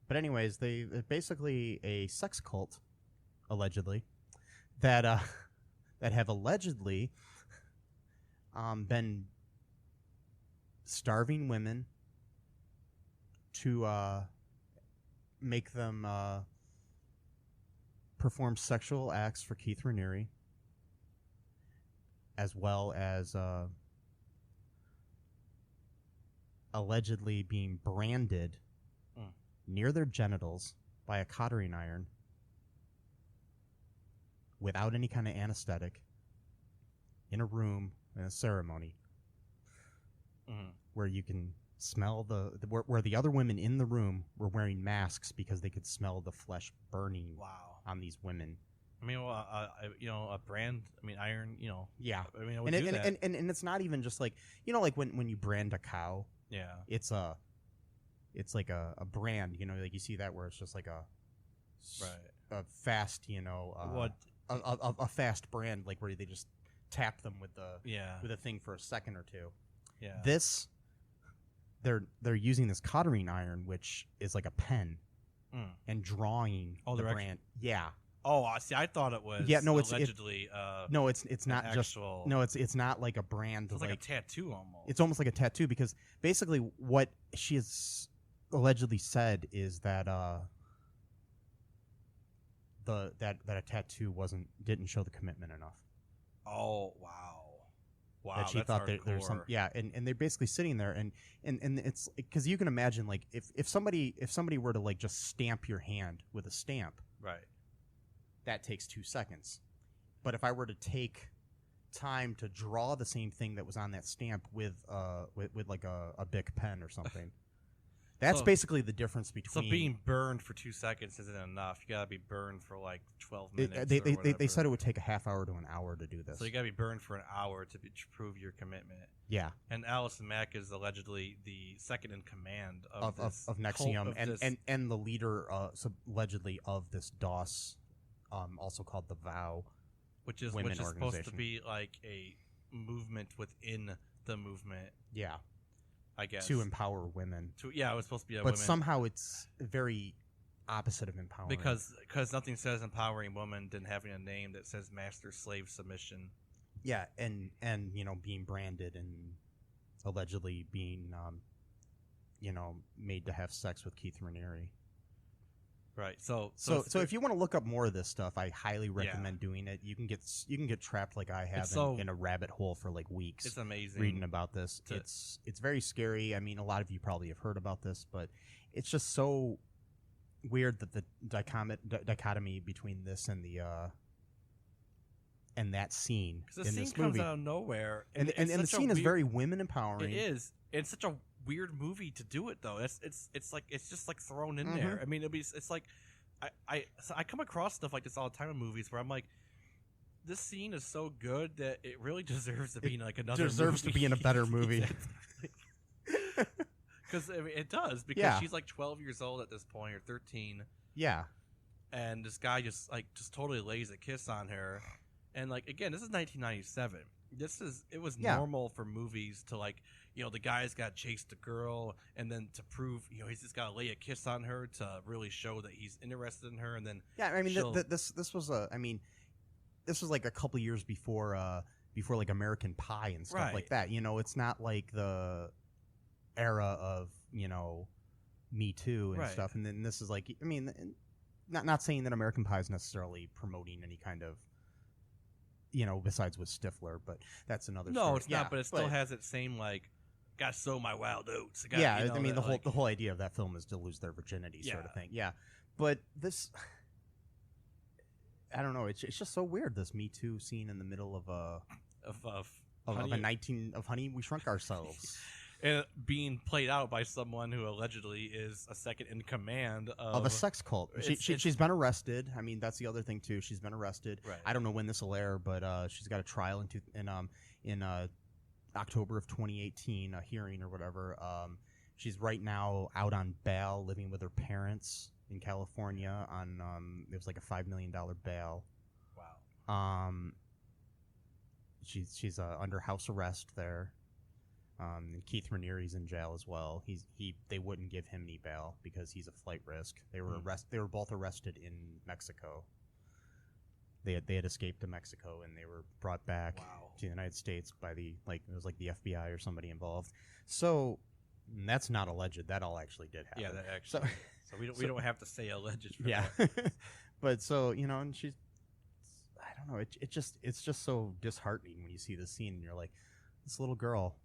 But anyways, they're basically a sex cult, allegedly, that have allegedly been starving women to make them perform sexual acts for Keith Raniere, as well as allegedly being branded near their genitals by a cottering iron without any kind of anesthetic in a room in a ceremony where you can smell where the other women in the room were wearing masks because they could smell the flesh burning on these women. I mean, well, a brand. I mean, iron. Yeah. I mean, I would do that. And it's not even just like like when you brand a cow. Yeah. It's like a brand. Like you see that where it's just like a fast. A fast brand, like where they just tap them with a thing for a second or two. Yeah. This, they're using this cottering iron, which is like a pen, and drawing the brand. Yeah. Oh, see, I thought it was. Yeah, no, it's allegedly. No, it's not actual, just. No, it's not like a brand. It's like a tattoo almost. It's almost like a tattoo because basically what she has allegedly said is that that a tattoo didn't show the commitment enough. Oh wow! That she that's thought hardcore. there's some and they're basically sitting there and it's because you can imagine like if somebody were to like just stamp your hand with a stamp, right? That takes 2 seconds. But if I were to take time to draw the same thing that was on that stamp with like a Bic pen or something, that's basically the difference between. So being burned for 2 seconds isn't enough. You gotta be burned for like 12 minutes. They said it would take a half hour to an hour to do this. So you gotta be burned for an hour to prove your commitment. Yeah. And Allison Mack is allegedly the second in command of NXIVM and the leader allegedly of this DOS. Also called the VOW, which is supposed to be like a movement within the movement. Yeah, I guess to empower women. It was supposed to be but somehow it's very opposite of empowering because nothing says empowering women than having a name that says master-slave submission. Yeah, and being branded and allegedly being made to have sex with Keith Raniere. Right. So if you want to look up more of this stuff, I highly recommend doing it. You can get trapped like I have in a rabbit hole for like weeks. It's amazing reading about this. It's very scary. I mean, a lot of you probably have heard about this, but it's just so weird that the dichotomy between this and the and that scene in this movie. Because the scene comes out of nowhere, and the scene is very women empowering. It is. It's such a weird movie to do it though. It's just like thrown in there. I mean, it's like I come across stuff like this all the time in movies where I'm like, this scene is so good that it really deserves to be in like another. Deserves movie. to be in a better movie. Because it does. Because she's like 12 years old at this point or 13. Yeah. And this guy just totally lays a kiss on her, and like again, this is 1997. It was normal for movies to like, the guy's got to chase the girl and then to prove, he's just got to lay a kiss on her to really show that he's interested in her. And then, I mean, this was this was like a couple years before like American Pie and stuff like that. It's not like the era of, Me Too and stuff. And then this is like, I mean, not saying that American Pie is necessarily promoting any kind of, besides with Stifler, but that's another story. No, it's not, but it still has that same, like, gotta sow my wild oats. I mean, the whole idea of that film is to lose their virginity sort of thing. Yeah. But this, I don't know, it's just so weird, this Me Too scene in the middle of Honey, We Shrunk Ourselves. and being played out by someone who allegedly is a second in command of a sex cult. She's been arrested. I mean, that's the other thing too. She's been arrested. Right. I don't know when this will air, but she's got a trial in October of 2018, a hearing or whatever. She's right now out on bail, living with her parents in California on it was like a $5 million bail. Wow. She's under house arrest there. And Keith Raniere's in jail as well. They wouldn't give him any bail because he's a flight risk. They were both arrested in Mexico. They had escaped to Mexico and they were brought back to the United States by it was like the FBI or somebody involved. So that's not alleged. That all actually did happen. Yeah, that actually. So we don't have to say alleged. For yeah. that. But so and she's, I don't know. It's just so disheartening when you see this scene and you're like, this little girl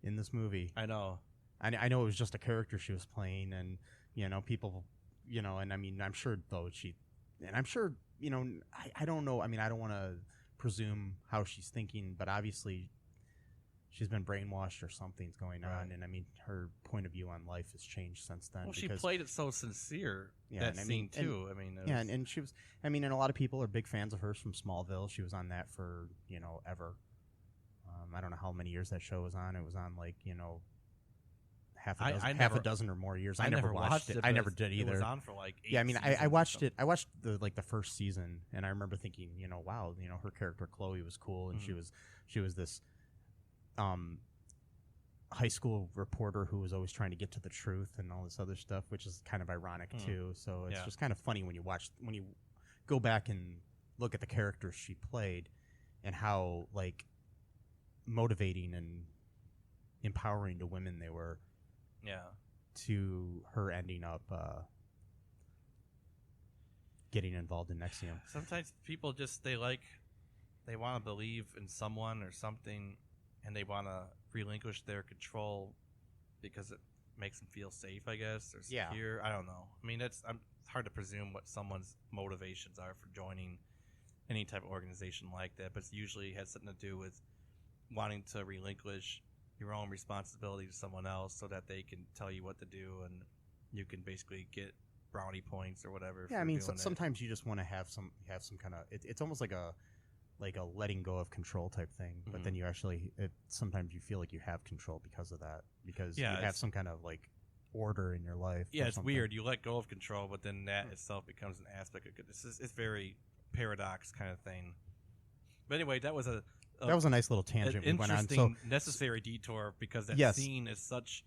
in this movie. I know. I know it was just a character she was playing, and people, and I mean, I'm sure though I'm sure I don't know. I mean, I don't want to presume how she's thinking, but obviously she's been brainwashed or something's going on, and I mean, her point of view on life has changed since then. Well, she played it so sincere that scene too. I mean, and she was. I mean, and a lot of people are big fans of hers from Smallville. She was on that for ever. I don't know how many years that show was on. It was on half a dozen or more years. I never watched it. I never did either. It was on for like 8 yeah. I mean, I watched it. I watched the first season, and I remember thinking, wow, her character Chloe was cool, and she was this high school reporter who was always trying to get to the truth and all this other stuff, which is kind of ironic too. So it's just kind of funny when you go back and look at the characters she played and how motivating and empowering to women they were. Yeah. To her ending up getting involved in Nexium. Sometimes people just they want to believe in someone or something, and they want to relinquish their control because it makes them feel safe, I guess, or secure. I don't know. I mean, it's hard to presume what someone's motivations are for joining any type of organization like that, but it usually has something to do with wanting to relinquish your own responsibility to someone else so that they can tell you what to do and you can basically get brownie points or whatever. Yeah, I mean, sometimes you just want to have some kind of it's almost like a letting go of control type thing, but then you actually sometimes you feel like you have control because of that, because you have some kind of order in your life. Yeah, it's weird. You let go of control, but then that itself becomes an aspect of goodness. It's very paradox kind of thing. But anyway, that was a nice little tangent we went on. So necessary detour because that scene is such.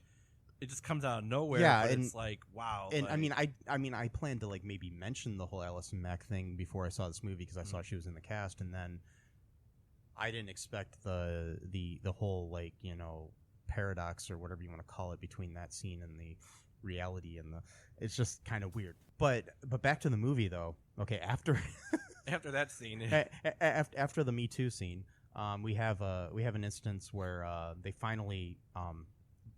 It just comes out of nowhere. Yeah, but and it's like wow. And I mean, I planned to maybe mention the whole Allison Mack thing before I saw this movie because I saw she was in the cast, and then I didn't expect the whole paradox or whatever you want to call it between that scene and the reality and it's just kind of weird. But back to the movie though. Okay, after that scene, after the Me Too scene. We have an instance where they finally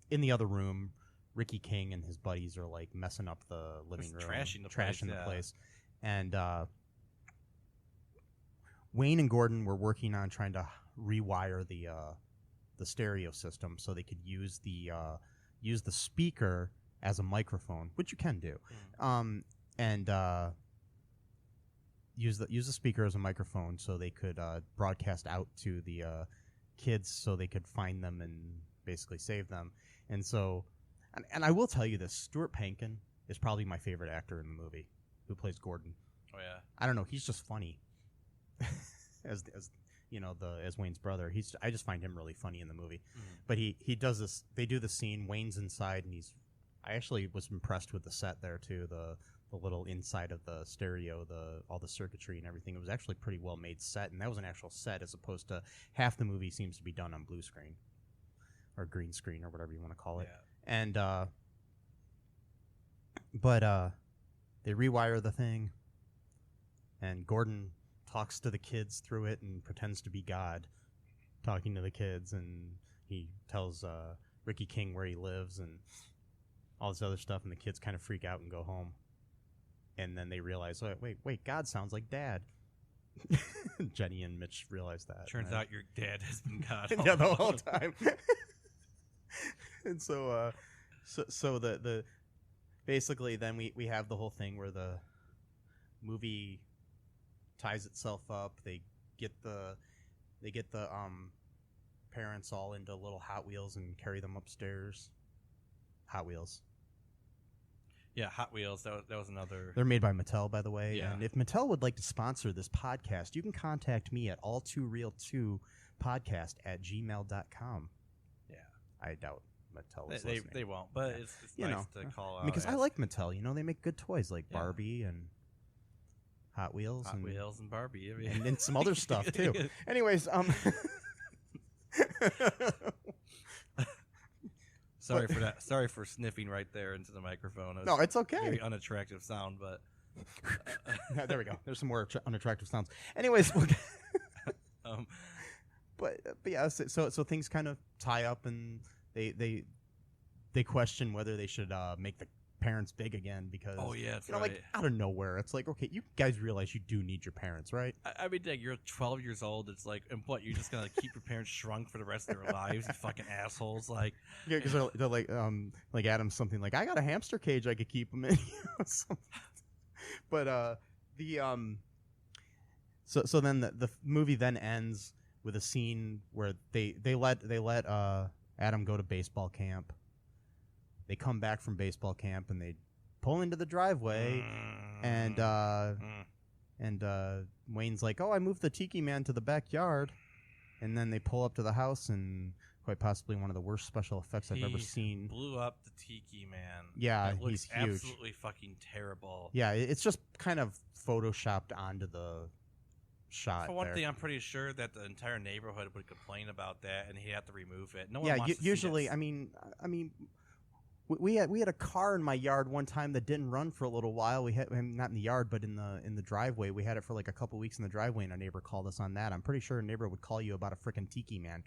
in the other room, Ricky King and his buddies are messing up the living room, trashing the place, and Wayne and Gordon were working on trying to rewire the stereo system so they could use the speaker as a microphone, which you can do, and use the speaker as a microphone so they could broadcast out to the kids so they could find them and basically save them. And so, and I will tell you this, Stuart Pankin is probably my favorite actor in the movie who plays Gordon. Oh yeah. I don't know, he's just funny. as Wayne's brother. I just find him really funny in the movie. But he does this, they do the scene, Wayne's inside, and I actually was impressed with the set there too, the little inside of the stereo, all the circuitry and everything. It was actually pretty well made set, and that was an actual set as opposed to half the movie seems to be done on blue screen or green screen or whatever you want to call it. Yeah. And but they rewire the thing, and Gordon talks to the kids through it and pretends to be God talking to the kids, and he tells Ricky King where he lives and all this other stuff, and the kids kind of freak out and go home. And then they realize, oh, wait, God sounds like Dad. Jenny and Mitch realize that. Turns out your dad has been God. Yeah, the whole time. And so the basically then we have the whole thing where the movie ties itself up. They get the parents all into little Hot Wheels and carry them upstairs. Hot Wheels. Yeah, Hot Wheels. That was another. They're made by Mattel, by the way. Yeah. And if Mattel would like to sponsor this podcast, you can contact me at ALL2REELTOO podcast@gmail.com. Yeah. I doubt Mattel is listening. They won't, but it's You nice know, to call out. Because I like Mattel. You know, they make good toys like Yeah. Barbie and Hot Wheels and Barbie. I mean, and some other stuff too. Anyways, sorry for that. Sorry for sniffing right there into the microphone. No, it's okay. Very unattractive sound, but there we go. There's some more unattractive sounds. Anyways, but yeah, so things kind of tie up, and they question whether they should make the parents big again because that's right. like out of nowhere, it's like, okay, you guys realize you do need your parents, right? I mean, like, you're 12 years old. It's like, and what, you're just gonna keep your parents shrunk for the rest of their lives? You fucking assholes! Like, yeah, because they're like Adam's something like, I got a hamster cage I could keep them in. But so then the movie then ends with a scene where they let Adam go to baseball camp. They come back from baseball camp and they pull into the driveway, and Wayne's like, "Oh, I moved the Tiki Man to the backyard," and then they pull up to the house, and quite possibly one of the worst special effects I've ever seen. Blew up the Tiki Man. Yeah, that looks he's huge. Absolutely fucking terrible. Yeah, it's just kind of photoshopped onto the shot. For one there. thing, I'm pretty sure that the entire neighborhood would complain about that, and he'd have to remove it. No one Yeah, wants to usually, see that. I mean. We had a car in my yard one time that didn't run for a little while. We had not in the yard, but in the driveway. We had it for like a couple weeks in the driveway, and a neighbor called us on that. I'm pretty sure a neighbor would call you about a frickin' Tiki Man.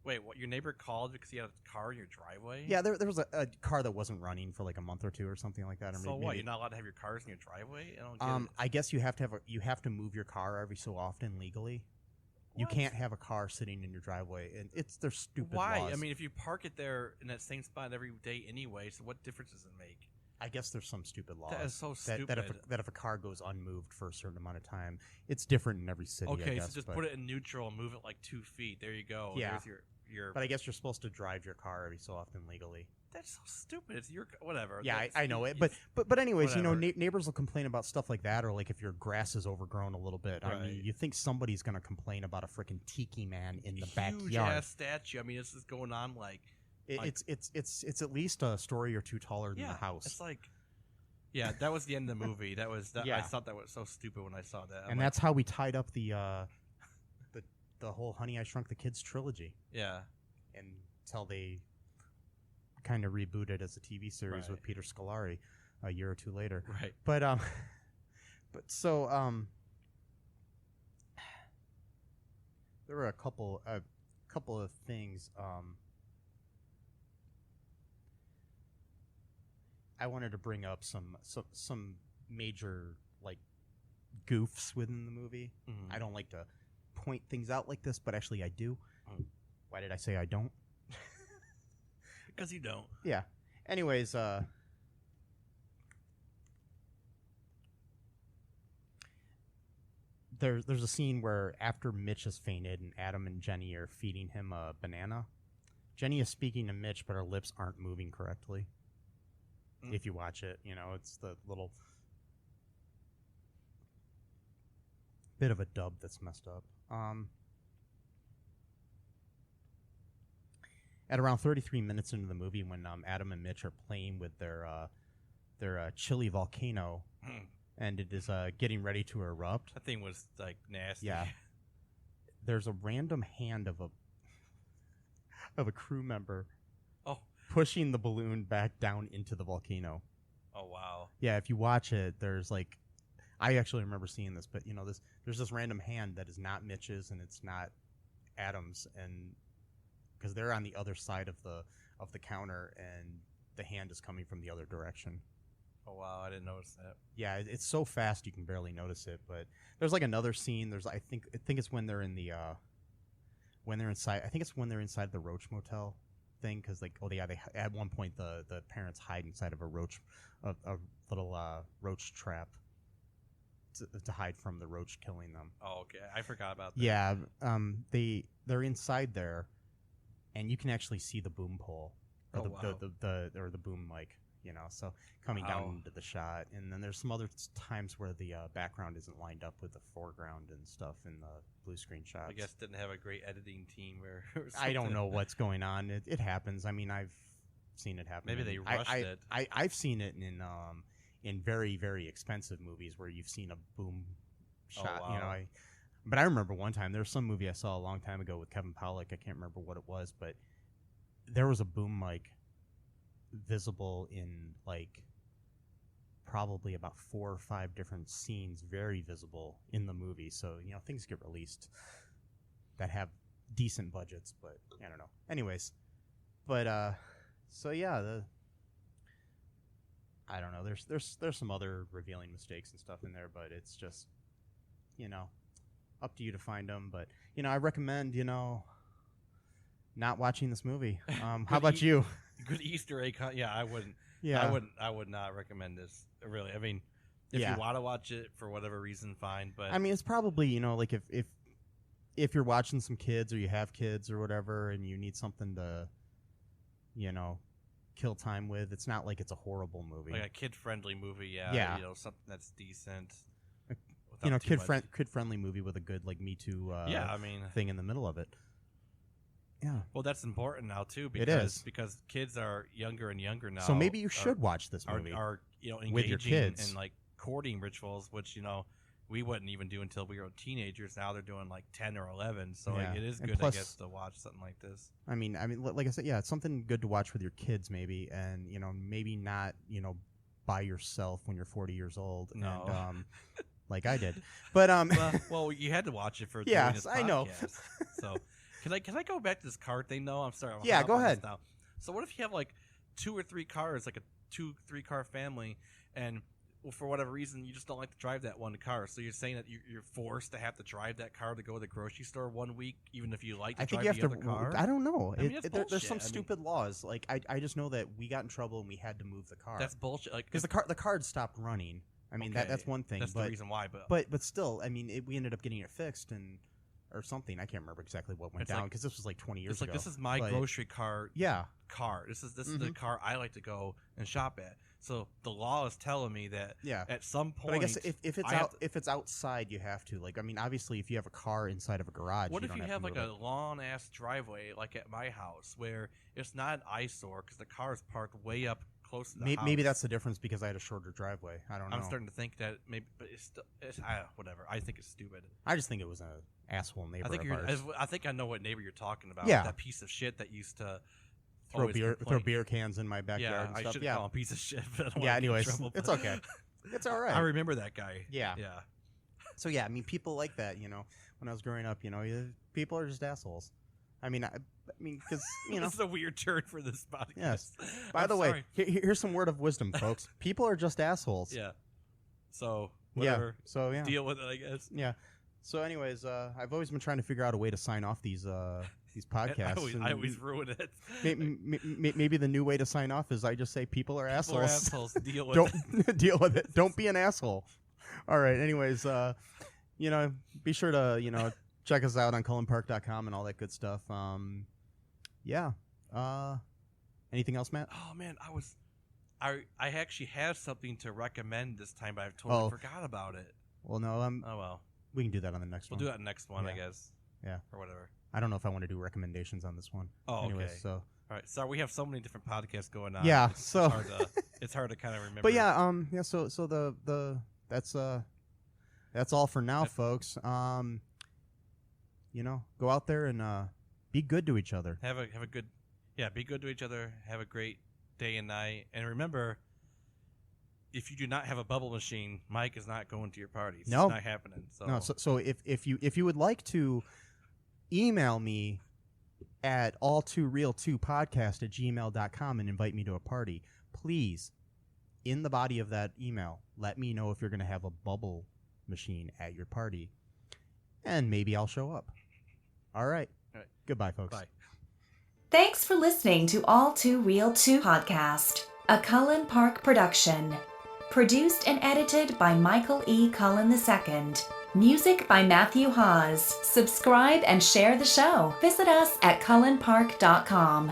Wait, what? Your neighbor called because he had a car in your driveway? Yeah, there was a car that wasn't running for like a month or two or something like that. Or So maybe, what? You're not allowed to have your cars in your driveway? I don't get it. I guess you have to move your car every so often legally. You What? can't have a car sitting in your driveway, and they're stupid Why? laws. I mean, if you park it there in that same spot every day anyway, so what difference does it make? I guess there's some stupid laws. That is so stupid. That if a car goes unmoved for a certain amount of time, it's different in every city. Okay, I guess, so just put it in neutral and move it like 2 feet. There you go. Yeah. There's your. But I guess you're supposed to drive your car every so often legally. That's so stupid. It's your whatever. Yeah, I know it. You- But anyways, whatever. you know, neighbors will complain about stuff like that, or like if your grass is overgrown a little bit. I Right. mean, you think somebody's gonna complain about a freaking Tiki Man in the huge backyard? ass statue. I mean, this is going on like. It's at least a story or two taller than the house. It's like. Yeah, that was the end of the movie. That was that. Yeah. I thought that was so stupid when I saw that. And that's how we tied up the whole Honey, I Shrunk the Kids trilogy. yeah. Until they kind of rebooted as a TV series Right. with Peter Scolari a year or two later. Right. But there were a couple of things I wanted to bring up some major like goofs within the movie. Mhm. I don't like to point things out like this, but actually I do. Mm. Why did I say I don't? Because you don't. Yeah. Anyways, there's a scene where after Mitch has fainted and Adam and Jenny are feeding him a banana. Jenny is speaking to Mitch, but her lips aren't moving correctly. If you watch it, you know, it's the little bit of a dub that's messed up. At around 33 minutes into the movie, when Adam and Mitch are playing with their chili volcano, and it is getting ready to erupt. That thing was like nasty. Yeah. There's a random hand of a crew member pushing the balloon back down into the volcano. Oh wow. Yeah, if you watch it, there's like, I actually remember seeing this, but you know, there's this random hand that is not Mitch's and it's not Adam's, and because they're on the other side of the counter, and the hand is coming from the other direction. Oh wow, I didn't notice that. Yeah, it's so fast you can barely notice it. But there's like another scene. There's I think it's when they're in the when they're inside. I think it's when they're inside the Roach Motel. thing because like they at one point the parents hide inside of a little roach trap to hide from the roach killing them. Oh, okay. I forgot about that. Yeah, they're inside there, and you can actually see the boom pole or the boom mic. So coming down into the shot, and then there's some other times where the background isn't lined up with the foreground and stuff in the blue screen shots. I guess didn't have a great editing team or I don't know what's going on. It happens. I mean, I've seen it happen. Maybe they rushed it. I've seen it in very, very expensive movies where you've seen a boom shot. Oh, wow. But I remember one time there was some movie I saw a long time ago with Kevin Pollak. I can't remember what it was, but there was a boom mic visible in like probably about 4 or 5 different scenes, very visible in the movie. So things get released that have decent budgets, but I don't know. Anyways, but so yeah, I don't know. There's some other revealing mistakes and stuff in there, but it's just up to you to find them. But I recommend not watching this movie. How about you? Good Easter egg. Yeah, I wouldn't. Yeah, I would not recommend this. Really, I mean, if you want to watch it for whatever reason, fine. But I mean, it's probably like if you're watching some kids or you have kids or whatever, and you need something to kill time with. It's not like it's a horrible movie. Like a kid-friendly movie, yeah. Something that's decent. Kid-friendly movie with a good like Me Too thing in the middle of it. Yeah. Well, that's important now too because kids are younger and younger now. So maybe you should watch this movie. Are engaging with your kids in like courting rituals, which we wouldn't even do until we were teenagers. Now they're doing like 10 or 11. So it is good, I guess, to watch something like this. I mean, like I said, yeah, it's something good to watch with your kids, maybe, and maybe not, by yourself when you're 40 years old. No. And, like I did, but well, you had to watch it for yeah, doing this podcast, I know. So can I go back to this card thing? No, I'm sorry. Yeah, go ahead. Now. So what if you have like 2 or 3 cars, like a 2-3 car family, and for whatever reason you just don't like to drive that one car? So you're saying that you're forced to have to drive that car to go to the grocery store one week, even if you like to drive the other car? I don't know. I mean, there's some stupid laws. Like I just know that we got in trouble and we had to move the car. That's bullshit. Like because the car stopped running. I mean, that's one thing. That's the reason why. But still, I mean, we ended up getting it fixed or something. I can't remember exactly what went down because this was like 20 years ago. It's like, this is my grocery car. Yeah. Car. This is the car I like to go and shop at. So the law is telling me that at some point. But I guess if it's outside, you have to. Like, I mean, obviously, if you have a car inside of a garage, what if you have like a long ass driveway, like at my house, where it's not an eyesore because the car is parked way up close to the house? Maybe that's the difference because I had a shorter driveway. I don't know. I'm starting to think that maybe, but it's whatever. I think it's stupid. I just think it was an asshole neighbor. I think I know what neighbor you're talking about. Yeah. That piece of shit that used to throw beer cans in my backyard. Yeah, and I stuff. should call him a piece of shit. But I don't anyways, trouble, it's okay. It's all right. I remember that guy. Yeah. Yeah. So yeah, I mean, people like that. When I was growing up, people are just assholes. I mean, because this is a weird turn for this podcast. Yes. By the way, here's some word of wisdom, folks. People are just assholes. Yeah. So whatever. Yeah. So yeah. Deal with it, I guess. Yeah. So anyways, I've always been trying to figure out a way to sign off these podcasts. I always ruin it. Maybe the new way to sign off is I just say people are assholes. People are assholes. Deal with it. Deal with it. Don't be an asshole. All right. Anyways, be sure to check us out on cullenpark.com and all that good stuff. Yeah. Anything else, Matt? Oh man, I actually have something to recommend this time, but I've totally forgot about it. Well, no. Oh well. We can do that on the next one. We'll do that next one, I guess. Yeah. Or whatever. I don't know if I want to do recommendations on this one. Oh, anyways, okay. So. All right. So we have so many different podcasts going on. Yeah. It's hard to kind of remember. But yeah. Yeah. So that's all for now, folks. Go out there and be good to each other. Have a good. Yeah. Be good to each other. Have a great day and night. And remember, if you do not have a bubble machine, Mike is not going to your parties. No. It's not happening. So. No. So if you would like to email me at ALL2REELTOO podcast@gmail.com and invite me to a party, please, in the body of that email, let me know if you're going to have a bubble machine at your party, and maybe I'll show up. All right. All right. Goodbye, folks. Bye. Thanks for listening to ALL2REELTOO podcast, a Cullen Park production. Produced and edited by Michael E. Cullen II. Music by Matthew Hawes. Subscribe and share the show. Visit us at cullenpark.com.